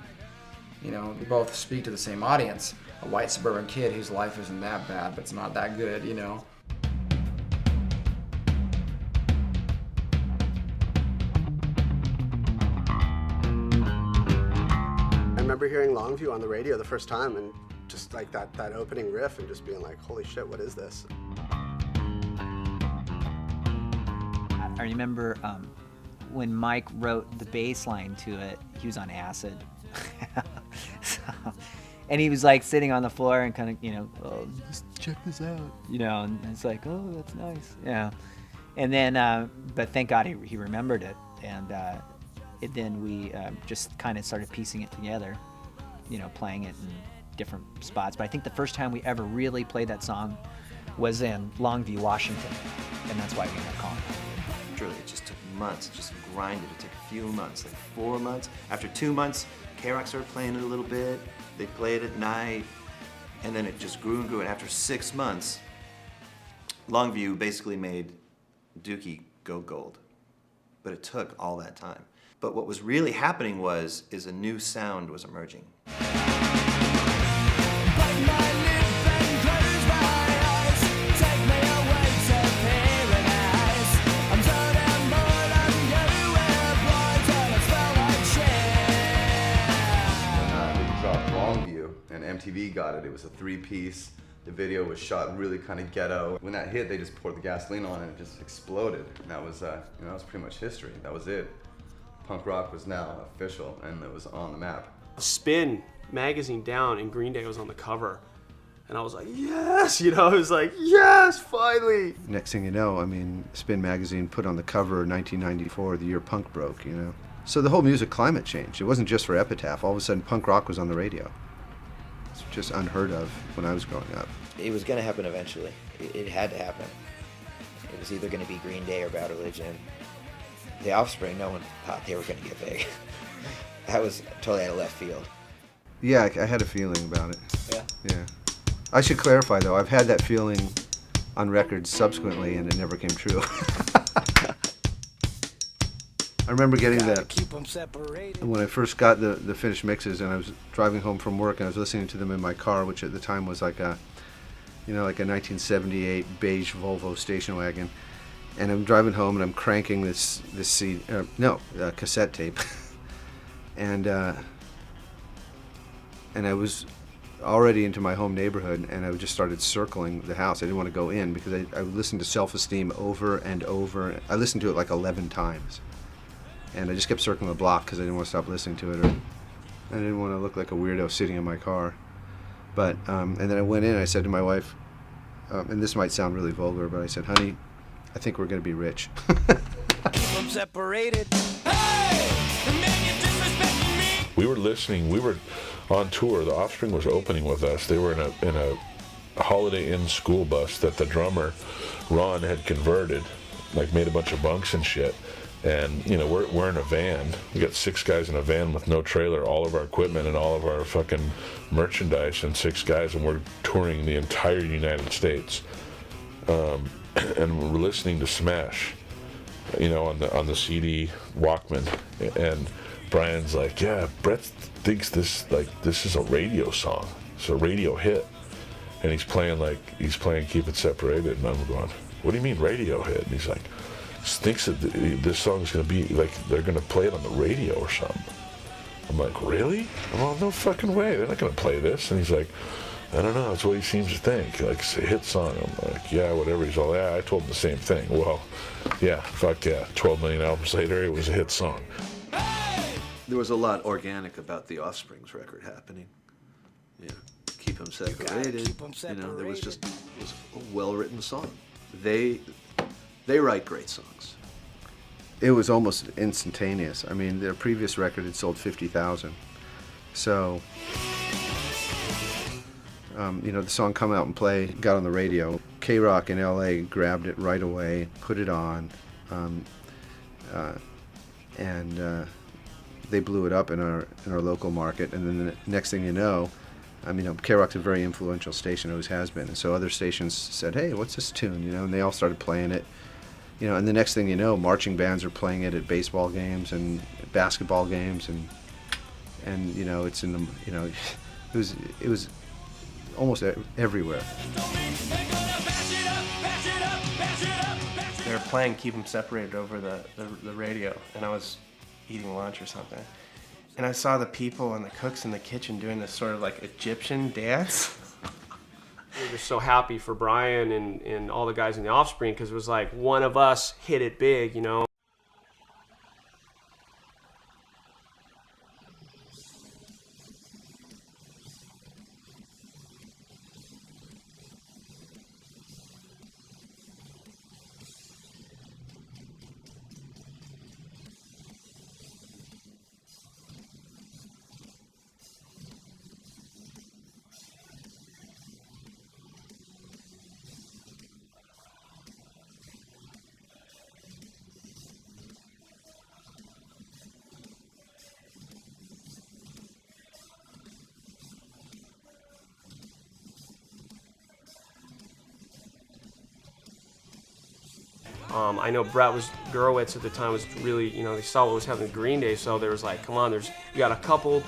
they both speak to the same audience. A white suburban kid whose life isn't that bad, but it's not that good, I remember hearing Longview on the radio the first time and just like that opening riff and just being like, holy shit, what is this? I remember when Mike wrote the bass line to it, he was on acid. And he was like sitting on the floor and kind of, oh, just check this out, and it's like, oh, that's nice. Yeah. And then, but thank God he remembered it. And then we just kind of started piecing it together, playing it in different spots. But I think the first time we ever really played that song was in Longview, Washington. And that's why we ended up calling it. Truly, it just took months. It just grinded. It took a few months, like 4 months. After 2 months, K-Rock started playing it a little bit. They played at night, and then it just grew and grew. And after 6 months, Longview basically made Dookie go gold. But it took all that time. But what was really happening is a new sound was emerging. MTV got it. It was a 3-piece. The video was shot really kind of ghetto. When that hit, they just poured the gasoline on it and it just exploded. And that was, that was pretty much history. That was it. Punk rock was now official and it was on the map. Spin magazine down and Green Day was on the cover. And I was like, yes! It was like, yes, finally! Next thing you know, Spin magazine put on the cover 1994, the year punk broke, So the whole music climate changed. It wasn't just for Epitaph. All of a sudden, punk rock was on the radio. It's just unheard of when I was growing up. It was going to happen eventually. It had to happen. It was either going to be Green Day or Bad Religion. The Offspring, no one thought they were going to get big. That was totally out of left field. Yeah, I had a feeling about it. Yeah? Yeah. I should clarify, though, I've had that feeling on records subsequently, and it never came true. I remember getting when I first got the finished mixes, and I was driving home from work, and I was listening to them in my car, which at the time was like a 1978 beige Volvo station wagon. And I'm driving home, and I'm cranking this cassette tape, and I was already into my home neighborhood, and I just started circling the house. I didn't want to go in because I would listen to Self-Esteem over and over. I listened to it like 11 times. And I just kept circling the block because I didn't want to stop listening to it, or I didn't want to look like a weirdo sitting in my car. But and then I went in and I said to my wife, and this might sound really vulgar, but I said, honey, I think we're going to be rich. Keep 'em separated. Hey! Man, you disrespecting me! We were listening. We were on tour. The Offspring was opening with us. They were in a Holiday Inn school bus that the drummer Ron had converted, like made a bunch of bunks and shit. And you know, we're in a van. We got 6 guys in a van with no trailer, all of our equipment and all of our fucking merchandise, and 6 guys, and we're touring the entire United States. And we're listening to Smash, you know, on the CD Walkman, and Brian's like, yeah, Brett thinks this is a radio song, it's a radio hit, and he's playing Keep It Separated, and I'm going, what do you mean radio hit? And he's like, thinks that this song's gonna be like they're gonna play it on the radio or something. I'm like, really? Well, no fucking way, they're not gonna play this. And he's like, I don't know, that's what he seems to think, like it's a hit song. I'm like, yeah, whatever. He's all, yeah, I told him the same thing. Well, yeah, fuck yeah, 12 million albums later, it was a hit song. There was a lot organic about the Offspring's record happening. Yeah, Keep 'Em Separated. You know, there was a well-written song. They write great songs. It was almost instantaneous. I mean, their previous record had sold 50,000. So, you know, the song Come Out and Play got on the radio. K-Rock in LA grabbed it right away, put it on, and they blew it up in our local market. And then the next thing you know, I mean, K-Rock's a very influential station, always has been. And so other stations said, hey, what's this tune? You know, and they all started playing it. You know, and the next thing you know, marching bands are playing it at baseball games and basketball games, and you know, it's in the, you know, it was almost everywhere. They were playing Keep 'Em Separated over the radio, and I was eating lunch or something, and I saw the people and the cooks in the kitchen doing this sort of like Egyptian dance. We were just so happy for Brian and all the guys in the Offspring, because it was like one of us hit it big, you know. I know Gurewitz at the time was really, you know, they saw what was happening with Green Day, so there was like, come on, you got a couple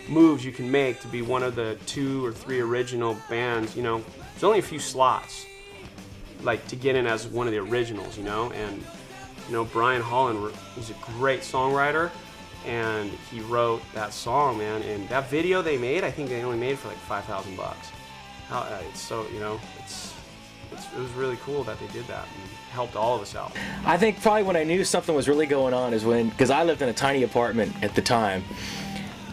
moves you can make to be one of the 2 or 3 original bands, you know. There's only a few slots, like, to get in as one of the originals, you know, and, you know, Brian Holland, he's a great songwriter, and he wrote that song, man, and that video they made, I think they only made for like $5,000 bucks. It's so, you know, it was really cool that they did that and helped all of us out. I think probably when I knew something was really going on is because I lived in a tiny apartment at the time,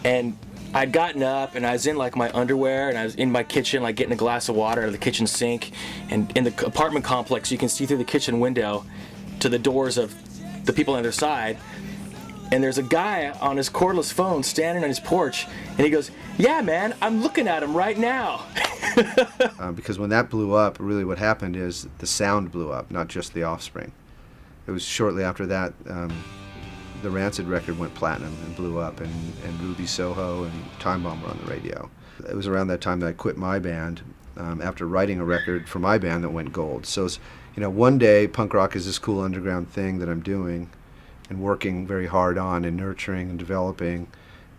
and I'd gotten up and I was in like my underwear and I was in my kitchen like getting a glass of water out of the kitchen sink, and in the apartment complex you can see through the kitchen window to the doors of the people on the other side, and there's a guy on his cordless phone standing on his porch, and he goes, yeah man, I'm looking at him right now. Because when that blew up, really what happened is the sound blew up, not just the Offspring. It was shortly after that the Rancid record went platinum and blew up, and Ruby Soho and Time Bomb were on the radio. It was around that time that I quit my band after writing a record for my band that went gold. So, you know, one day punk rock is this cool underground thing that I'm doing and working very hard on and nurturing and developing,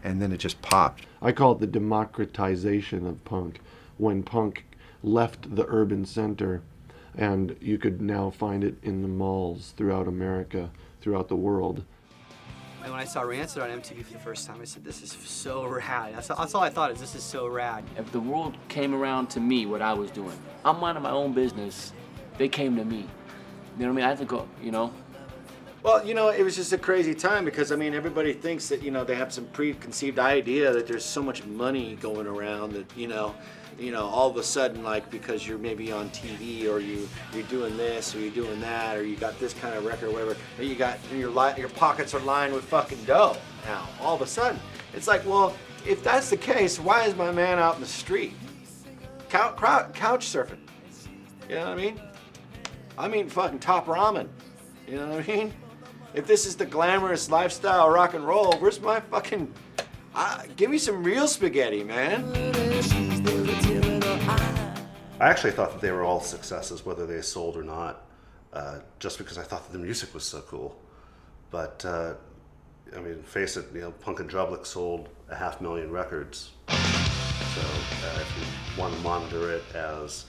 and then it just popped. I call it the democratization of punk, when punk left the urban center and you could now find it in the malls throughout America, throughout the world. And when I saw Rancid on MTV for the first time, I said, this is so rad. That's all I thought, is this is so rad. If the world came around to me, what I was doing, I'm minding my own business, they came to me. You know what I mean? I had to go, you know? Well, you know, it was just a crazy time because, I mean, everybody thinks that, you know, they have some preconceived idea that there's so much money going around that, you know, all of a sudden, like, because you're maybe on TV or you're doing this or you're doing that or you got this kind of record or whatever, or you got your pockets are lined with fucking dough now, all of a sudden. It's like, well, if that's the case, why is my man out in the street? Couch surfing. You know what I mean? I mean fucking top ramen. You know what I mean? If this is the glamorous lifestyle rock and roll, where's my fucking... give me some real spaghetti, man. I actually thought that they were all successes, whether they sold or not, just because I thought that the music was so cool. But, I mean, face it, you know, Punk and Drublic sold 500,000 records. So if you want to monitor it as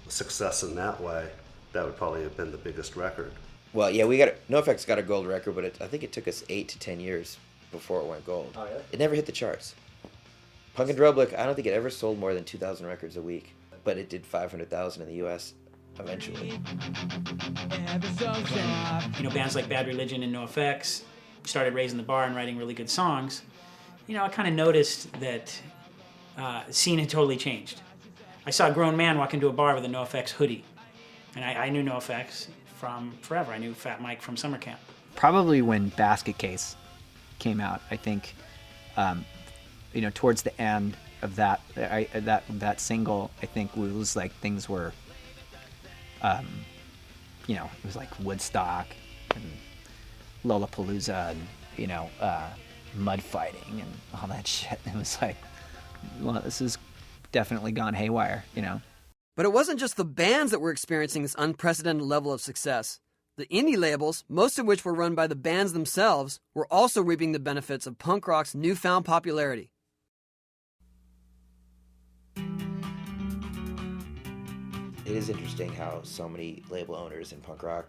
a success in that way, that would probably have been the biggest record. Well, yeah, NOFX got a gold record, but I think it took us 8 to 10 years before it went gold. Oh, yeah? It never hit the charts. Punk and Drublic, I don't think it ever sold more than 2,000 records a week, but it did 500,000 in the U.S. eventually. You know, bands like Bad Religion and NOFX started raising the bar and writing really good songs. You know, I kind of noticed that the scene had totally changed. I saw a grown man walk into a bar with a NOFX hoodie, and I knew NOFX from forever. I knew Fat Mike from summer camp. Probably when Basket Case came out, I think, you know, towards the end of that single, I think it was like things were, you know, it was like Woodstock and Lollapalooza and, you know, mud fighting and all that shit. It was like, well, this has definitely gone haywire, you know. But it wasn't just the bands that were experiencing this unprecedented level of success. The indie labels, most of which were run by the bands themselves, were also reaping the benefits of punk rock's newfound popularity. It is interesting how so many label owners in punk rock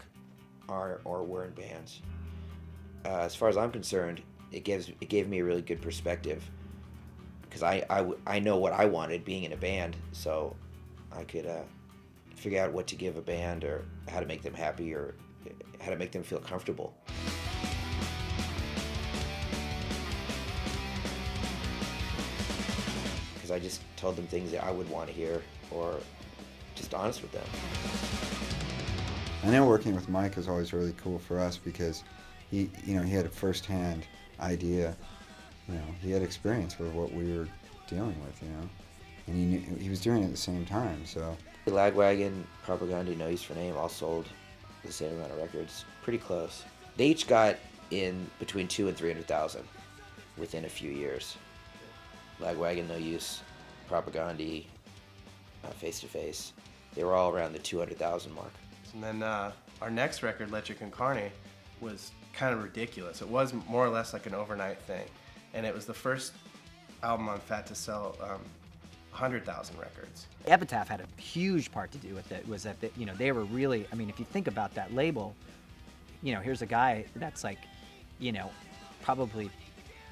are or were in bands. As far as I'm concerned, it gave me a really good perspective because I know what I wanted being in a band, so I could figure out what to give a band or how to make them happy or how to make them feel comfortable. Because I just told them things that I would want to hear or just honest with them. I know working with Mike is always really cool for us because he had a first-hand idea. You know, he had experience with what we were dealing with, you know. And he knew he was doing it at the same time, so. Lagwagon, Propaganda, No Use for Name all sold the same amount of records, pretty close. They each got in between 200,000 and 300,000 within a few years. Lagwagon, No Use, Propaganda, Face to Face, they were all around the 200,000 mark. And then our next record, Leche Con Carne, was kind of ridiculous. It was more or less like an overnight thing, and it was the first album on Fat to sell 100,000 records. Epitaph had a huge part to do with it. Was that you know, they were really, I mean, if you think about that label, you know, here's a guy that's like, you know, probably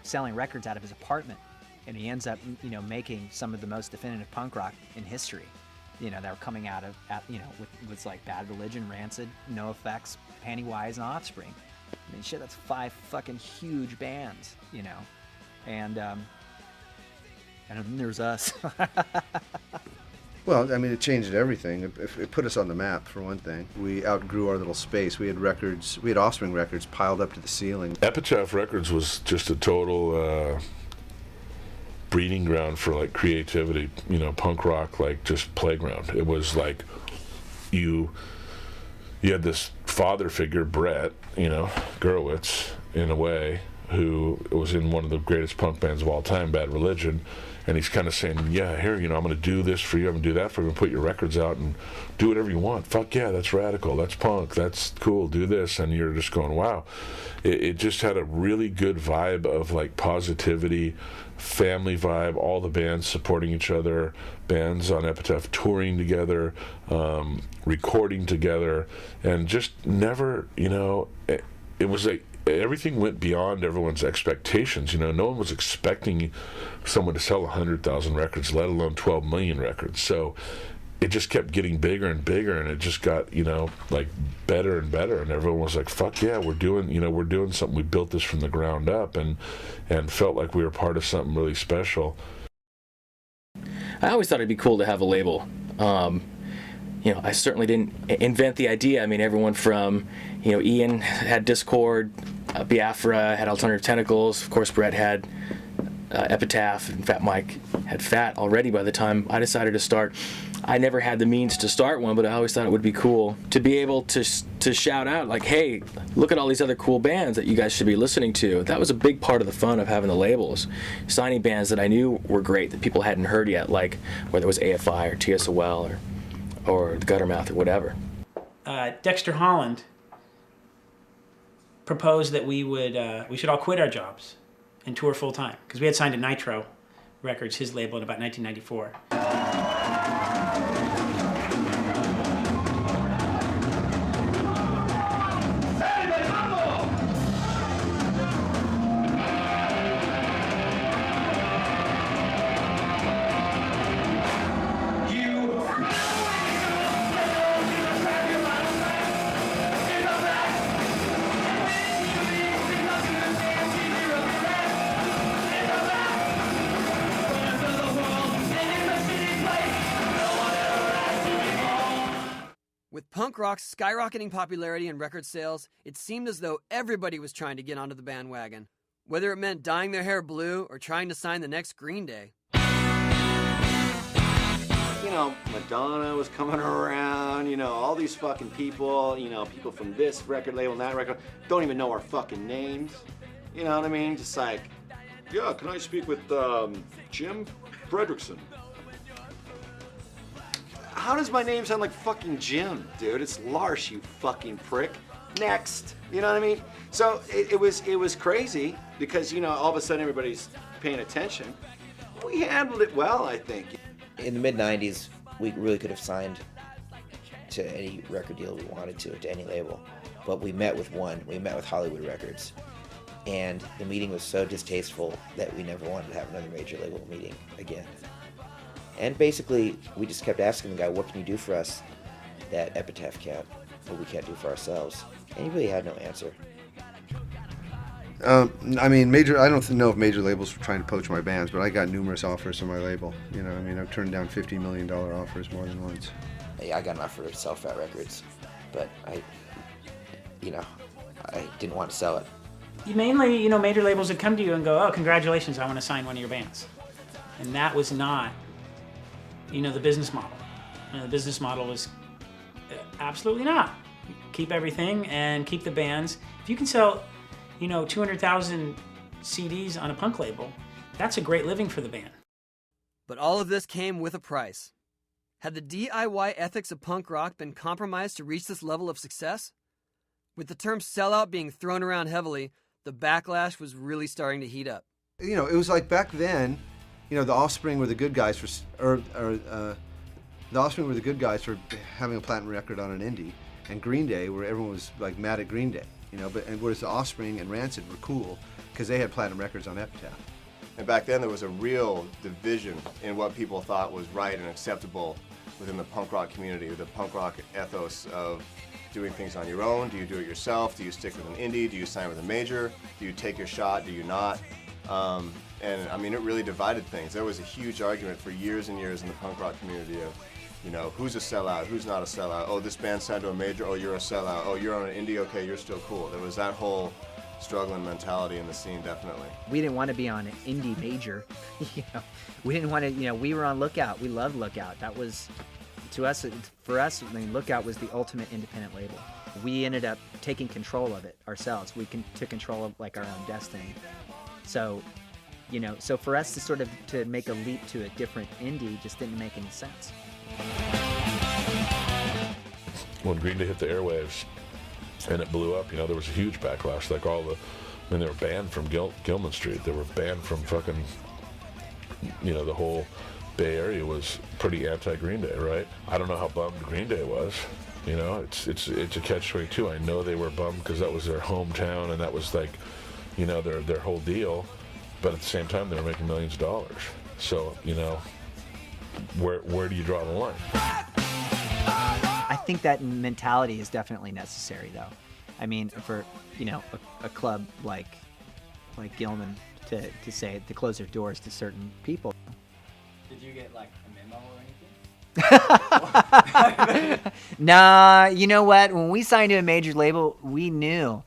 selling records out of his apartment, and he ends up, you know, making some of the most definitive punk rock in history. You know, that were coming out of, you know, with like Bad Religion, Rancid, NOFX, Pennywise, and Offspring. I mean, shit, that's 5 fucking huge bands, you know, and then there's us. Well, I mean, it changed everything. It put us on the map, for one thing. We outgrew our little space. We had Offspring records piled up to the ceiling. Epitaph Records was just a total breeding ground for, like, creativity, you know, punk rock, like, just playground. It was like you had this father figure, Brett, you know, Gurewitz, in a way, who was in one of the greatest punk bands of all time, Bad Religion, and he's kind of saying, yeah, here, you know, I'm going to do this for you, I'm going to do that for you, I'm going to put your records out and do whatever you want. Fuck yeah, that's radical, that's punk, that's cool, do this. And you're just going, wow. It just had a really good vibe of, like, positivity, family vibe, all the bands supporting each other, bands on Epitaph touring together, recording together, and just never, you know, it was like, everything went beyond everyone's expectations. You know, no one was expecting someone to sell 100,000 records, let alone 12 million records. So it just kept getting bigger and bigger, and it just got, you know, like better and better, and everyone was like, fuck yeah, we're doing something. We built this from the ground up, and felt like we were part of something really special. I always thought it'd be cool to have a label. You know, I certainly didn't invent the idea. I mean, everyone from, you know, Ian had Discord, Biafra had Alternative Tentacles, of course Brett had Epitaph, and Fat Mike had Fat already by the time I decided to start. I never had the means to start one, but I always thought it would be cool to be able to shout out, like, hey, look at all these other cool bands that you guys should be listening to. That was a big part of the fun of having the labels. Signing bands that I knew were great that people hadn't heard yet, like whether it was AFI or TSOL or the Guttermouth or whatever. Dexter Holland proposed that we should all quit our jobs and tour full time, because we had signed to Nitro Records, his label, in about 1994. With punk rock's skyrocketing popularity and record sales, it seemed as though everybody was trying to get onto the bandwagon, whether it meant dyeing their hair blue or trying to sign the next Green Day. You know, Madonna was coming around, you know, all these fucking people, you know, people from this record label and that record, don't even know our fucking names. You know what I mean? Just like, yeah, can I speak with Jim Frederiksen? How does my name sound like fucking Jim, dude? It's Lars, you fucking prick. Next, you know what I mean? So it was crazy because, you know, all of a sudden everybody's paying attention. We handled it well, I think. In the mid-90s, we really could have signed to any record deal we wanted to any label. But we met with one. We met with Hollywood Records. And the meeting was so distasteful that we never wanted to have another major label meeting again. And basically, we just kept asking the guy, what can you do for us that Epitaph can't, or we can't do for ourselves? And he really had no answer. I mean, I don't know if major labels were trying to poach my bands, but I got numerous offers from my label. You know, I mean, I've turned down $50 million offers more than once. Yeah, I got an offer to sell Fat Records, but I didn't want to sell it. Mainly, you know, major labels would come to you and go, oh, congratulations, I want to sign one of your bands. And that was not, you know, the business model. You know, the business model was absolutely not. Keep everything and keep the bands. If you can sell, you know, 200,000 CDs on a punk label, that's a great living for the band. But all of this came with a price. Had the DIY ethics of punk rock been compromised to reach this level of success? With the term sellout being thrown around heavily, the backlash was really starting to heat up. You know, it was like back then, you know, the Offspring were the good guys for having a platinum record on an indie, and Green Day, where everyone was like mad at Green Day, you know. But whereas the Offspring and Rancid were cool because they had platinum records on Epitaph. And back then there was a real division in what people thought was right and acceptable within the punk rock community, the punk rock ethos of doing things on your own. Do you do it yourself? Do you stick with an indie? Do you sign with a major? Do you take your shot? Do you not? And I mean, it really divided things. There was a huge argument for years and years in the punk rock community of, you know, who's a sellout, who's not a sellout. Oh, this band signed to a major, oh, you're a sellout. Oh, you're on an indie, okay, you're still cool. There was that whole struggling mentality in the scene, definitely. We didn't want to be on an indie major. You know, we didn't want to, you know, we were on Lookout. We loved Lookout. That was, to us, for us, I mean, Lookout was the ultimate independent label. We ended up taking control of it ourselves. We took control of, like, our own destiny. So, you know, so for us to sort of to make a leap to a different indie just didn't make any sense. When Green Day hit the airwaves and it blew up, you know, there was a huge backlash. Like they were banned from Gilman Street. They were banned from fucking, you know, the whole Bay Area was pretty anti-Green Day, right? I don't know how bummed Green Day was. You know, it's a catch-22. I know they were bummed because that was their hometown and that was like, you know, their whole deal. But at the same time, they were making millions of dollars. So, you know, where do you draw the line? I think that mentality is definitely necessary, though. I mean, for a club like Gilman to say to close their doors to certain people. Did you get like a memo or anything? Nah, you know what? When we signed to a major label, we knew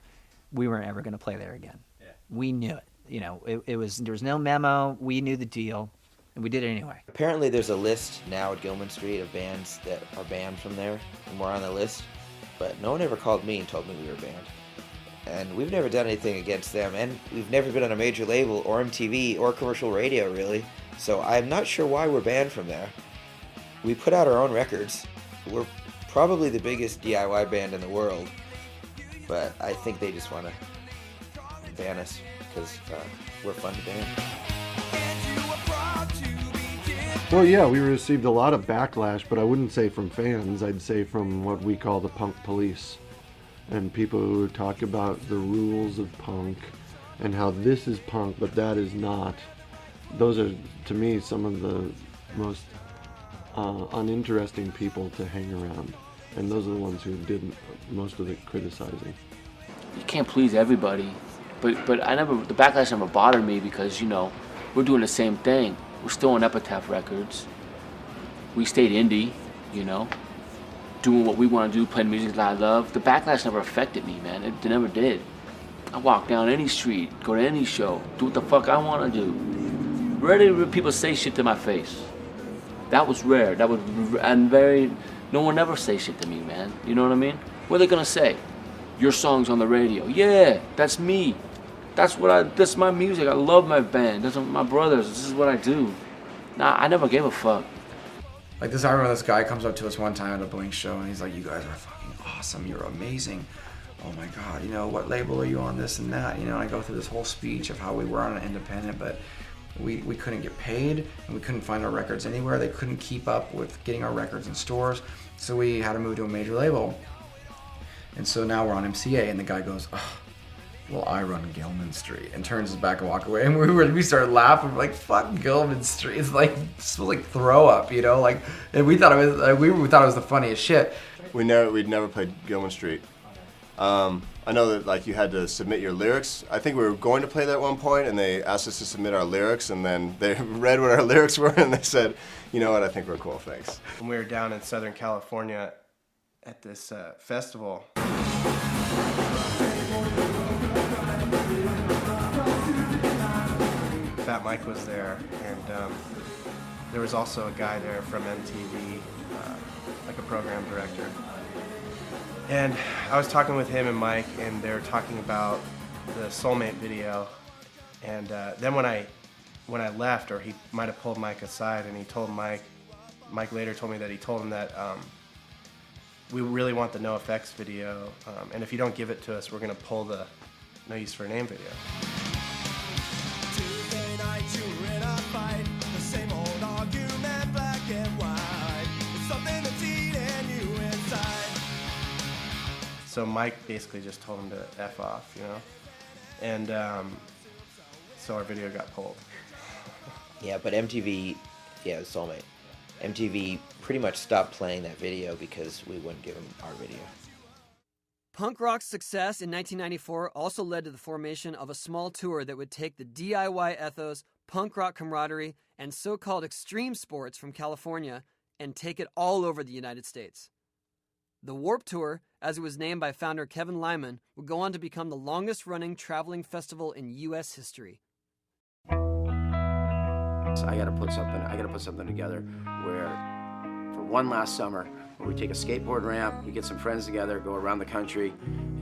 we weren't ever going to play there again. Yeah. We knew it. There was no memo. We knew the deal, and we did it anyway. Apparently there's a list now at Gilman Street of bands that are banned from there, and we're on the list, but no one ever called me and told me we were banned. And we've never done anything against them, and we've never been on a major label or MTV or commercial radio, really, so I'm not sure why we're banned from there. We put out our own records. We're probably the biggest DIY band in the world, but I think they just want to ban us because we're fun to ban. Well, yeah, we received a lot of backlash, but I wouldn't say from fans. I'd say from what we call the punk police, and people who talk about the rules of punk and how this is punk, but that is not. Those are, to me, some of the most uninteresting people to hang around, and those are the ones who did most of the criticizing. You can't please everybody, but the backlash never bothered me because we're doing the same thing. We're still on Epitaph Records. We stayed indie, doing what we want to do, playing music that I love. The backlash never affected me, man. It never did. I walk down any street, go to any show, do what the fuck I want to do. Rarely did people say shit to my face. That was rare. No one ever say shit to me, man. You know what I mean? What are they gonna say? Your song's on the radio. Yeah, that's me. That's my music. I love my band. That's my brothers. This is what I do. Nah, I never gave a fuck. Like this, I remember this guy comes up to us one time at a Blink show and he's like, "You guys are fucking awesome. You're amazing. Oh my God, what label are you on, this and that?" And I go through this whole speech of how we were on an independent, but we couldn't get paid and we couldn't find our records anywhere. They couldn't keep up with getting our records in stores, so we had to move to a major label. And so now we're on MCA, and the guy goes, "Oh, well, I run Gilman Street," and turns his back and walk away. And we started laughing. We're like, "Fuck Gilman Street!" It smells like throw up, And we thought it was we thought it was the funniest shit. We'd never played Gilman Street. I know that you had to submit your lyrics. I think we were going to play that at one point, and they asked us to submit our lyrics, and then they read what our lyrics were, and they said, "You know what? I think we're cool. Thanks." When we were down in Southern California at this festival. Fat Mike was there, and there was also a guy there from MTV, like a program director. And I was talking with him and Mike, and they were talking about the Soulmate video. And then when I left, or he might have pulled Mike aside, and he told Mike later told me that he told him that we really want the NOFX video, and if you don't give it to us, we're gonna pull the No Use for a Name video. Tuesday night you were in a fight, the same old argument, black and white. It's something that's eating you inside. So Mike basically just told him to F off, and so our video got pulled. Yeah, but MTV, Soulmate. MTV pretty much stopped playing that video because we wouldn't give them our video. Punk rock's success in 1994 also led to the formation of a small tour that would take the DIY ethos, punk rock camaraderie, and so-called extreme sports from California and take it all over the United States. The Warped Tour, as it was named by founder Kevin Lyman, would go on to become the longest-running traveling festival in U.S. history. I got to put something together where, for one last summer, where we take a skateboard ramp, we get some friends together, go around the country,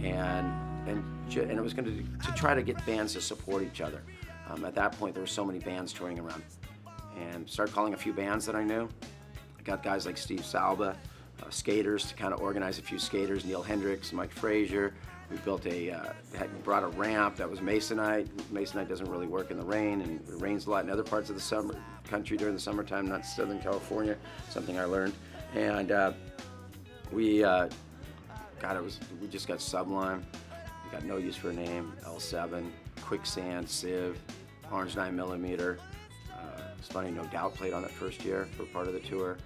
and it was going to try to get bands to support each other. At that point, there were so many bands touring around, and started calling a few bands that I knew. I got guys like Steve Salba, skaters to kind of organize a few skaters, Neil Hendricks, Mike Frazier. We brought a ramp that was masonite. Masonite doesn't really work in the rain, and it rains a lot in other parts of the country during the summertime, not Southern California, something I learned. And we just got Sublime. We got No Use for a Name, L7, Quicksand, Civ, Orange 9mm. It's funny, No Doubt played on that first year for part of the tour.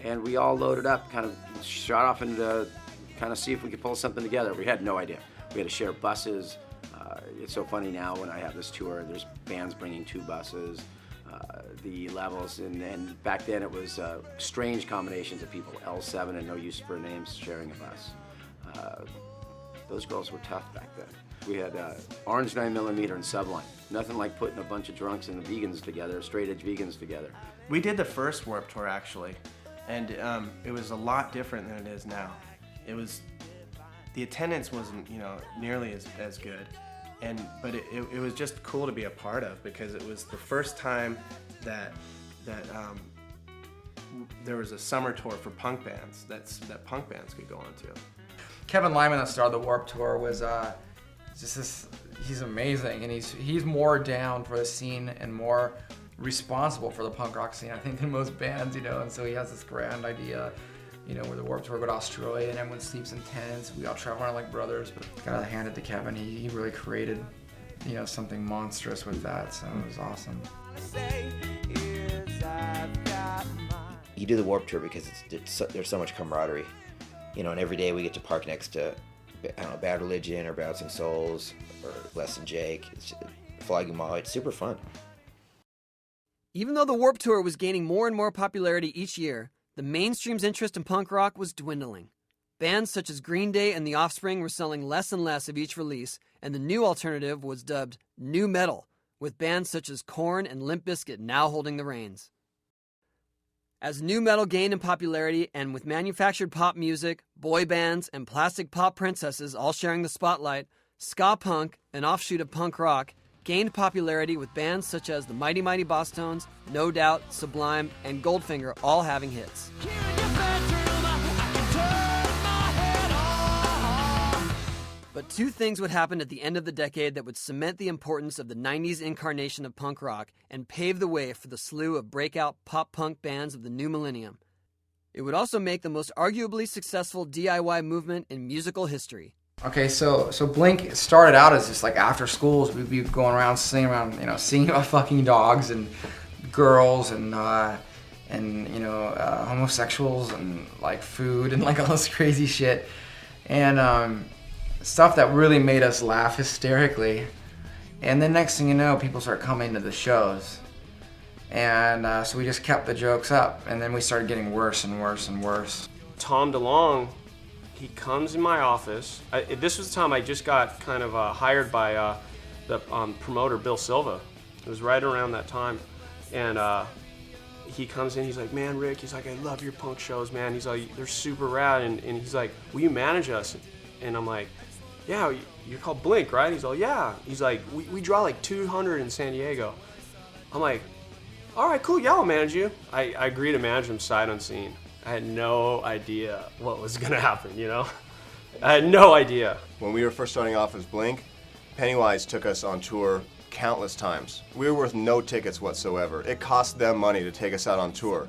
and we all loaded up, kind of shot off into kind of see if we could pull something together. We had no idea. We had to share buses. It's so funny now when I have this tour, there's bands bringing 2 buses, the levels, and back then it was strange combinations of people, L7 and no use for names sharing a bus. Those girls were tough back then. We had orange 9mm and Subline. Nothing like putting a bunch of drunks and the vegans together, straight edge vegans together. We did the first Warped Tour actually, and it was a lot different than it is now. It was, the attendance wasn't, you know, nearly as good, but it was just cool to be a part of, because it was the first time that there was a summer tour for punk bands that punk bands could go on to. Kevin Lyman, that started the Warped Tour, was just this. He's amazing, and he's more down for the scene and more responsible for the punk rock scene, I think, than most bands, you know. And so he has this grand idea, you know, where the Warped Tour go to Australia and everyone sleeps in tents. We all travel around like brothers. But gotta hand it to Kevin. He really created, you know, something monstrous with that. So it was awesome. You do the Warped Tour because there's so much camaraderie, you know, and every day we get to park next to, I don't know, Bad Religion or Bouncing Souls or Less Than Jake. It's Flogging Molly. It's super fun. Even though the Warped Tour was gaining more and more popularity each year, the mainstream's interest in punk rock was dwindling. Bands such as Green Day and The Offspring were selling less and less of each release, and the new alternative was dubbed nu metal, with bands such as Korn and Limp Bizkit now holding the reins. As nu metal gained in popularity, and with manufactured pop music, boy bands, and plastic pop princesses all sharing the spotlight, ska punk, an offshoot of punk rock, gained popularity with bands such as the Mighty Mighty Bosstones, No Doubt, Sublime, and Goldfinger all having hits. But 2 things would happen at the end of the decade that would cement the importance of the 90s incarnation of punk rock and pave the way for the slew of breakout pop-punk bands of the new millennium. It would also make the most arguably successful DIY movement in musical history. Okay, so Blink started out as just like after schools, we'd be going around singing about fucking dogs and girls and homosexuals and like food and like all this crazy shit. And stuff that really made us laugh hysterically. And then next thing you know, people start coming to the shows. And so we just kept the jokes up, and then we started getting worse and worse and worse. Tom DeLonge, he comes in my office. This was the time I just got kind of hired by the promoter, Bill Silva. It was right around that time. And he comes in, he's like, man, Rick, he's like, I love your punk shows, man. He's like, they're super rad. And he's like, will you manage us? And I'm like, yeah, you're called Blink, right? He's like, yeah. He's like, we draw like 200 in San Diego. I'm like, all right, cool, yeah, I'll manage you. I agreed to manage him sight unseen. I had no idea what was gonna happen, you know? I had no idea. When we were first starting off as Blink, Pennywise took us on tour countless times. We were worth no tickets whatsoever. It cost them money to take us out on tour.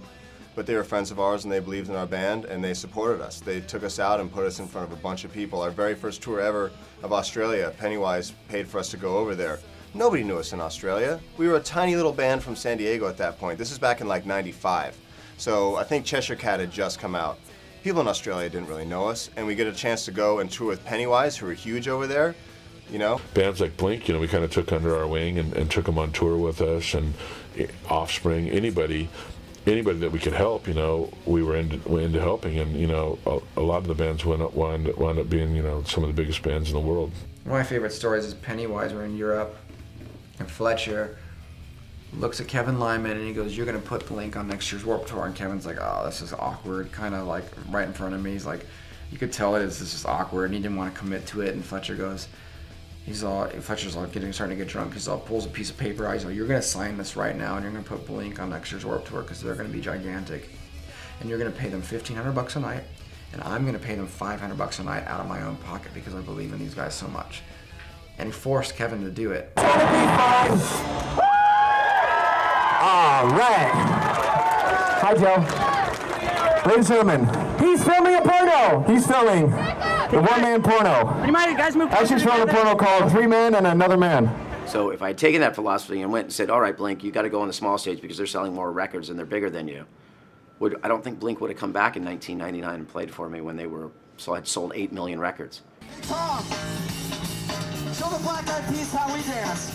But they were friends of ours and they believed in our band and they supported us. They took us out and put us in front of a bunch of people. Our very first tour ever of Australia, Pennywise paid for us to go over there. Nobody knew us in Australia. We were a tiny little band from San Diego at that point. This is back in like '95. So I think Cheshire Cat had just come out. People in Australia didn't really know us, and we get a chance to go and tour with Pennywise, who are huge over there, you know? Bands like Blink, you know, we kind of took under our wing and took them on tour with us, and Offspring, anybody that we could help, you know, we were into helping, and, you know, a lot of the bands wound up being, you know, some of the biggest bands in the world. One of my favorite stories is Pennywise. We're in Europe, and Fletcher looks at Kevin Lyman and he goes, you're going to put Blink on next year's Warped Tour. And Kevin's like, oh, this is awkward, kind of like right in front of me. He's like, you could tell this is just awkward, and he didn't want to commit to it. And Fletcher goes, Fletcher's starting to get drunk. He's all pulls a piece of paper out. He's like, you're going to sign this right now, and you're going to put Blink on next year's Warped Tour because they're going to be gigantic. And you're going to pay them $1,500 a night, and I'm going to pay them $500 a night out of my own pocket because I believe in these guys so much. And he forced Kevin to do it. All right. Hi, Joe. Ladies and gentlemen, he's filming a porno. He's filming the one-man porno. You mind, guys, move Actually, he's filming a porno called 3 Men and Another Man. So if I had taken that philosophy and went and said, all right, Blink, you got to go on the small stage because they're selling more records and they're bigger than you, I don't think Blink would have come back in 1999 and played for me when they had sold 8 million records. Tom, show the Black Eyed Peas how we dance.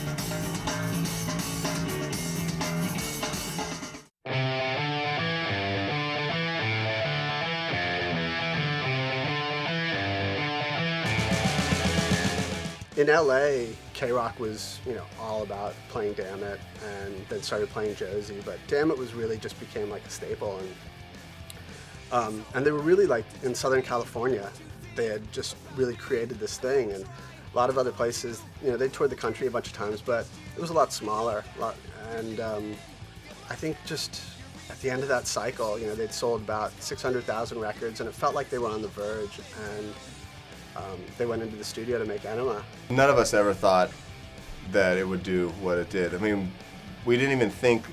In LA, K-Rock was, all about playing Damn It, and then started playing Josie, but Damn It was really just became like a staple, and they were really like in Southern California, they had just really created this thing, and a lot of other places, they toured the country a bunch of times, but it was a lot smaller, and I think just at the end of that cycle, they'd sold about 600,000 records, and it felt like they were on the verge, and they went into the studio to make Enema. None of us ever thought that it would do what it did. I mean, we didn't even think,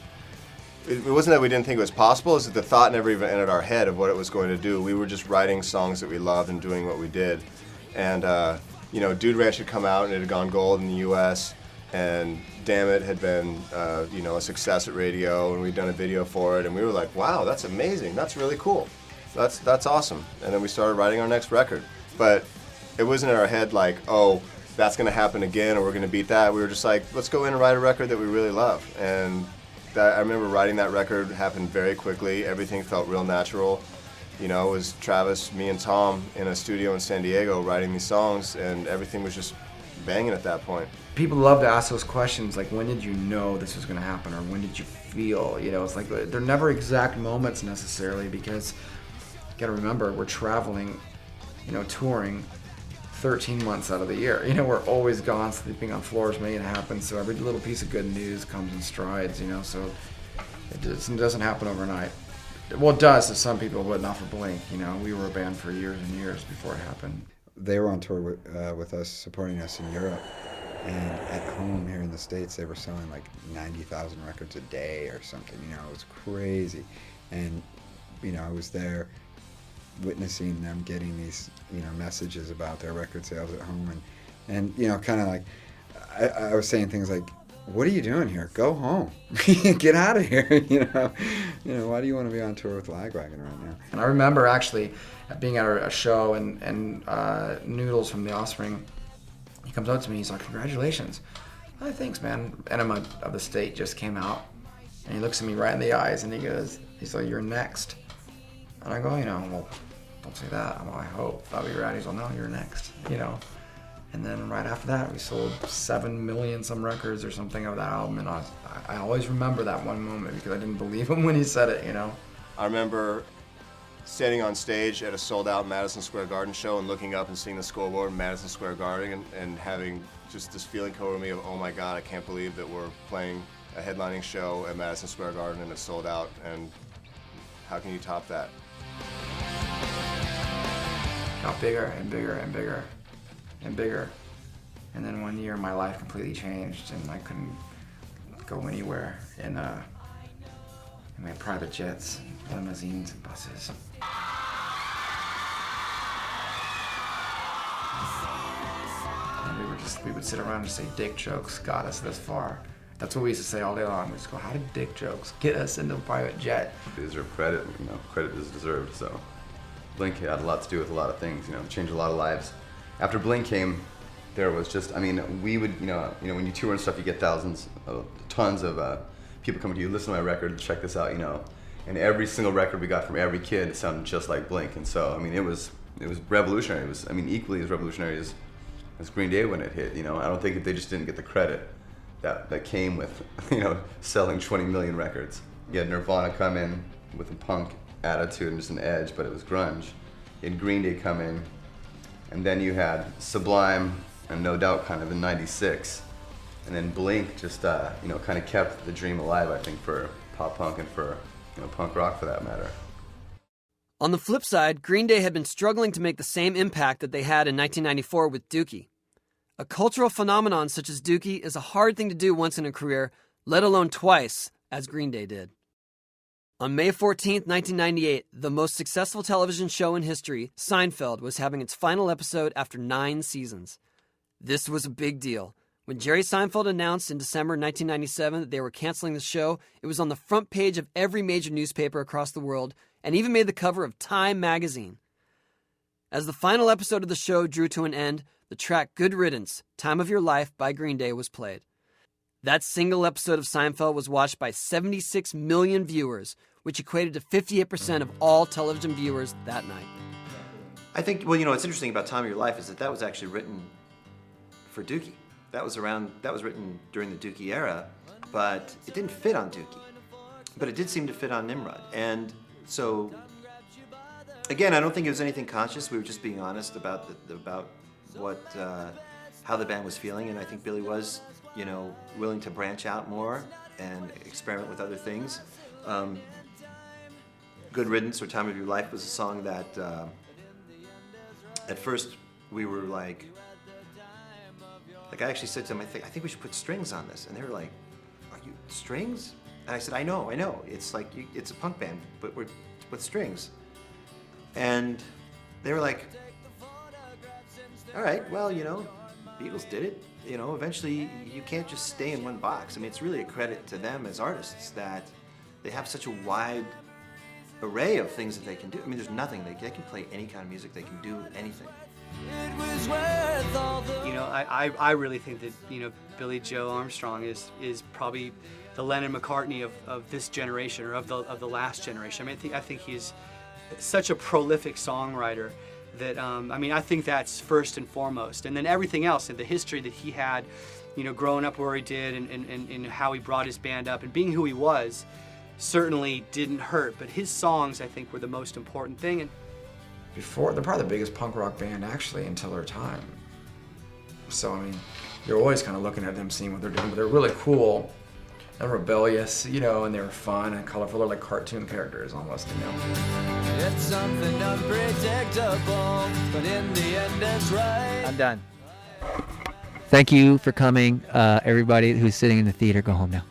it wasn't that we didn't think it was possible, it's that the thought never even entered our head of what it was going to do. We were just writing songs that we loved and doing what we did. And, Dude Ranch had come out and it had gone gold in the US, and Damn It had been, a success at radio, and we'd done a video for it, and we were like, wow, that's amazing, that's really cool. That's awesome. And then we started writing our next record. But it wasn't in our head like, oh, that's going to happen again or we're going to beat that. We were just like, let's go in and write a record that we really love. And I remember writing that record happened very quickly. Everything felt real natural. It was Travis, me, and Tom in a studio in San Diego writing these songs, and everything was just banging at that point. People love to ask those questions, like, when did you know this was going to happen, or when did you feel? It's like they're never exact moments necessarily, because you got to remember, we're traveling, touring 13 months out of the year. We're always gone, sleeping on floors, making it happen, so every little piece of good news comes in strides, so it doesn't happen overnight. Well, it does to some people, but not for Blink. We were a band for years and years before it happened. They were on tour with us, supporting us in Europe, and at home here in the States, they were selling like 90,000 records a day or something. It was crazy, and I was there witnessing them getting these messages about their record sales at home, and kind of like I was saying things like, what are you doing here? Go home. Get out of here. Why do you want to be on tour with Lagwagon right now? And I remember actually being at a show, and Noodles from the Offspring, he comes up to me, he's like, congratulations. Oh, thanks, man. Enema of the State just came out, and he looks at me right in the eyes, and he's like, you're next. And I go, well, don't say that. I hope. That'll be right. He's like, no, you're next. And then right after that, we sold 7 million some records or something of that album. And I always remember that one moment because I didn't believe him when he said it, I remember standing on stage at a sold-out Madison Square Garden show and looking up and seeing the scoreboard in Madison Square Garden and having just this feeling come over me of, oh my God, I can't believe that we're playing a headlining show at Madison Square Garden and it's sold out, and how can you top that? Got bigger and bigger and bigger and bigger. And then one year my life completely changed and I couldn't go anywhere in my private jets, limousines, and buses. And we would sit around and say dick jokes got us this far. That's what we used to say all day long. We just go, how did dick jokes get us into a private jet? They deserve credit, credit is deserved, so. Blink had a lot to do with a lot of things, changed a lot of lives. After Blink came, there was just, we would, when you tour and stuff, you get tons of people coming to you, listen to my record, check this out, and every single record we got from every kid sounded just like Blink, and so, it was revolutionary. It was, equally as revolutionary as Green Day when it hit, I don't think they just didn't get the credit that came with, selling 20 million records. You had Nirvana come in with a punk attitude and just an edge, but it was grunge. You had Green Day come in, and then you had Sublime and No Doubt kind of in '96, and then Blink just kind of kept the dream alive, I think, for pop punk and for punk rock for that matter. On the flip side, Green Day had been struggling to make the same impact that they had in 1994 with Dookie. A cultural phenomenon such as Dookie is a hard thing to do once in a career, let alone twice, as Green Day did. On May 14th, 1998, the most successful television show in history, Seinfeld, was having its final episode after 9 seasons. This was a big deal, When Jerry Seinfeld announced in December 1997 that they were canceling the show, it was on the front page of every major newspaper across the world and even made the cover of Time magazine. As the final episode of the show drew to an end, the track Good Riddance, Time of Your Life by Green Day was played. That single episode of Seinfeld was watched by 76 million viewers, which equated to 58% of all television viewers that night. I think, well, you know, what's interesting about Time of Your Life is that was actually written for Dookie. That was written during the Dookie era, but it didn't fit on Dookie. But it did seem to fit on Nimrod. And so, again, I don't think it was anything conscious. We were just being honest about what how the band was feeling, and I think Billie was, you know, willing to branch out more and experiment with other things. Good Riddance, or Time of Your Life, was a song that at first we were like I actually said to them, I think we should put strings on this, and they were like, "Are you strings?" And I said, I know. It's like it's a punk band, but we're with strings." And they were like, "All right, well, you know, Beatles did it. You know, eventually you can't just stay in one box." I mean, it's really a credit to them as artists that they have such a wide array of things that they can do. I mean, there's nothing. They can play any kind of music. They can do anything. You know, I really think that, you know, Billie Joe Armstrong is probably the Lennon McCartney of this generation, or of the last generation. I mean, I think he's such a prolific songwriter that I think that's first and foremost, and then everything else, and the history that he had, you know, growing up where he did, and how he brought his band up, and being who he was, certainly didn't hurt. But his songs, I think, were the most important thing. And before, they're probably the biggest punk rock band actually until their time. So I mean, you're always kind of looking at them, seeing what they're doing, but they're really cool and rebellious, you know, and they were fun and colorful. They're like cartoon characters almost, you know. It's something unpredictable, but in the end it's right. I'm done. Thank you for coming. Everybody who's sitting in the theater, go home now.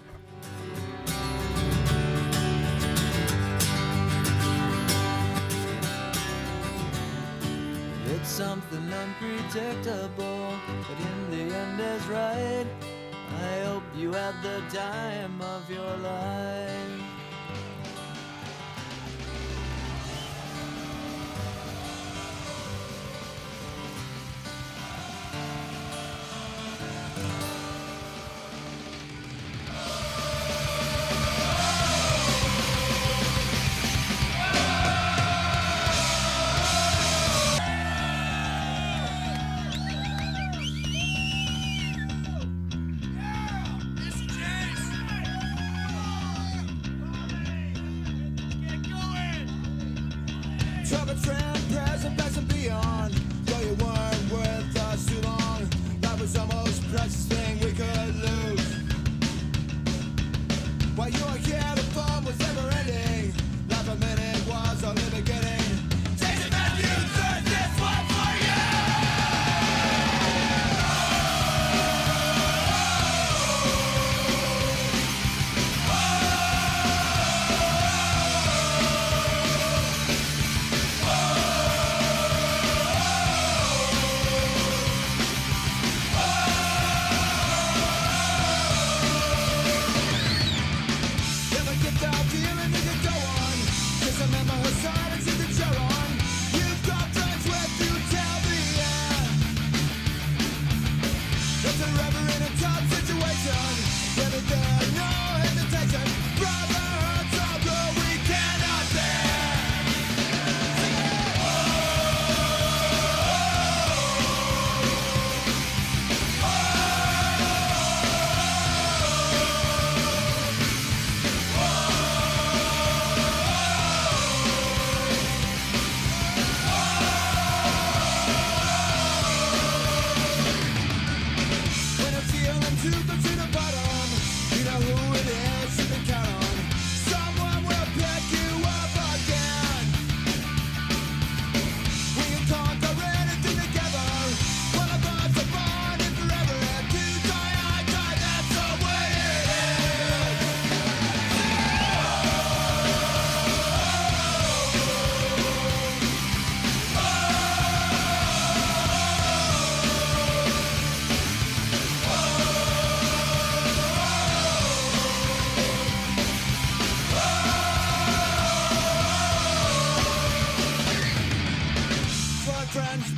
It's something unpredictable, but in the end is right. I hope you had the time of your life.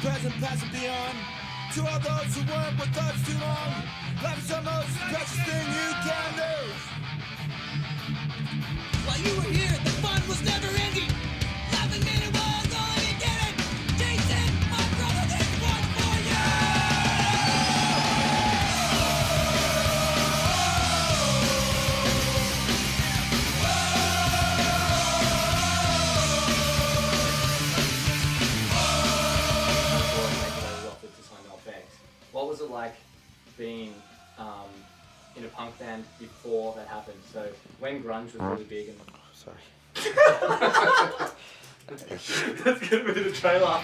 present, past and beyond. To all those who weren't with us too long, life is the most precious thing you can lose. While you were here, the fun was never ending. Laughing made it was all you get it. Jason, my brother, this one's for you. What was it like being in a punk band before that happened? So when grunge was really big and... Sorry. That's gonna be the trailer.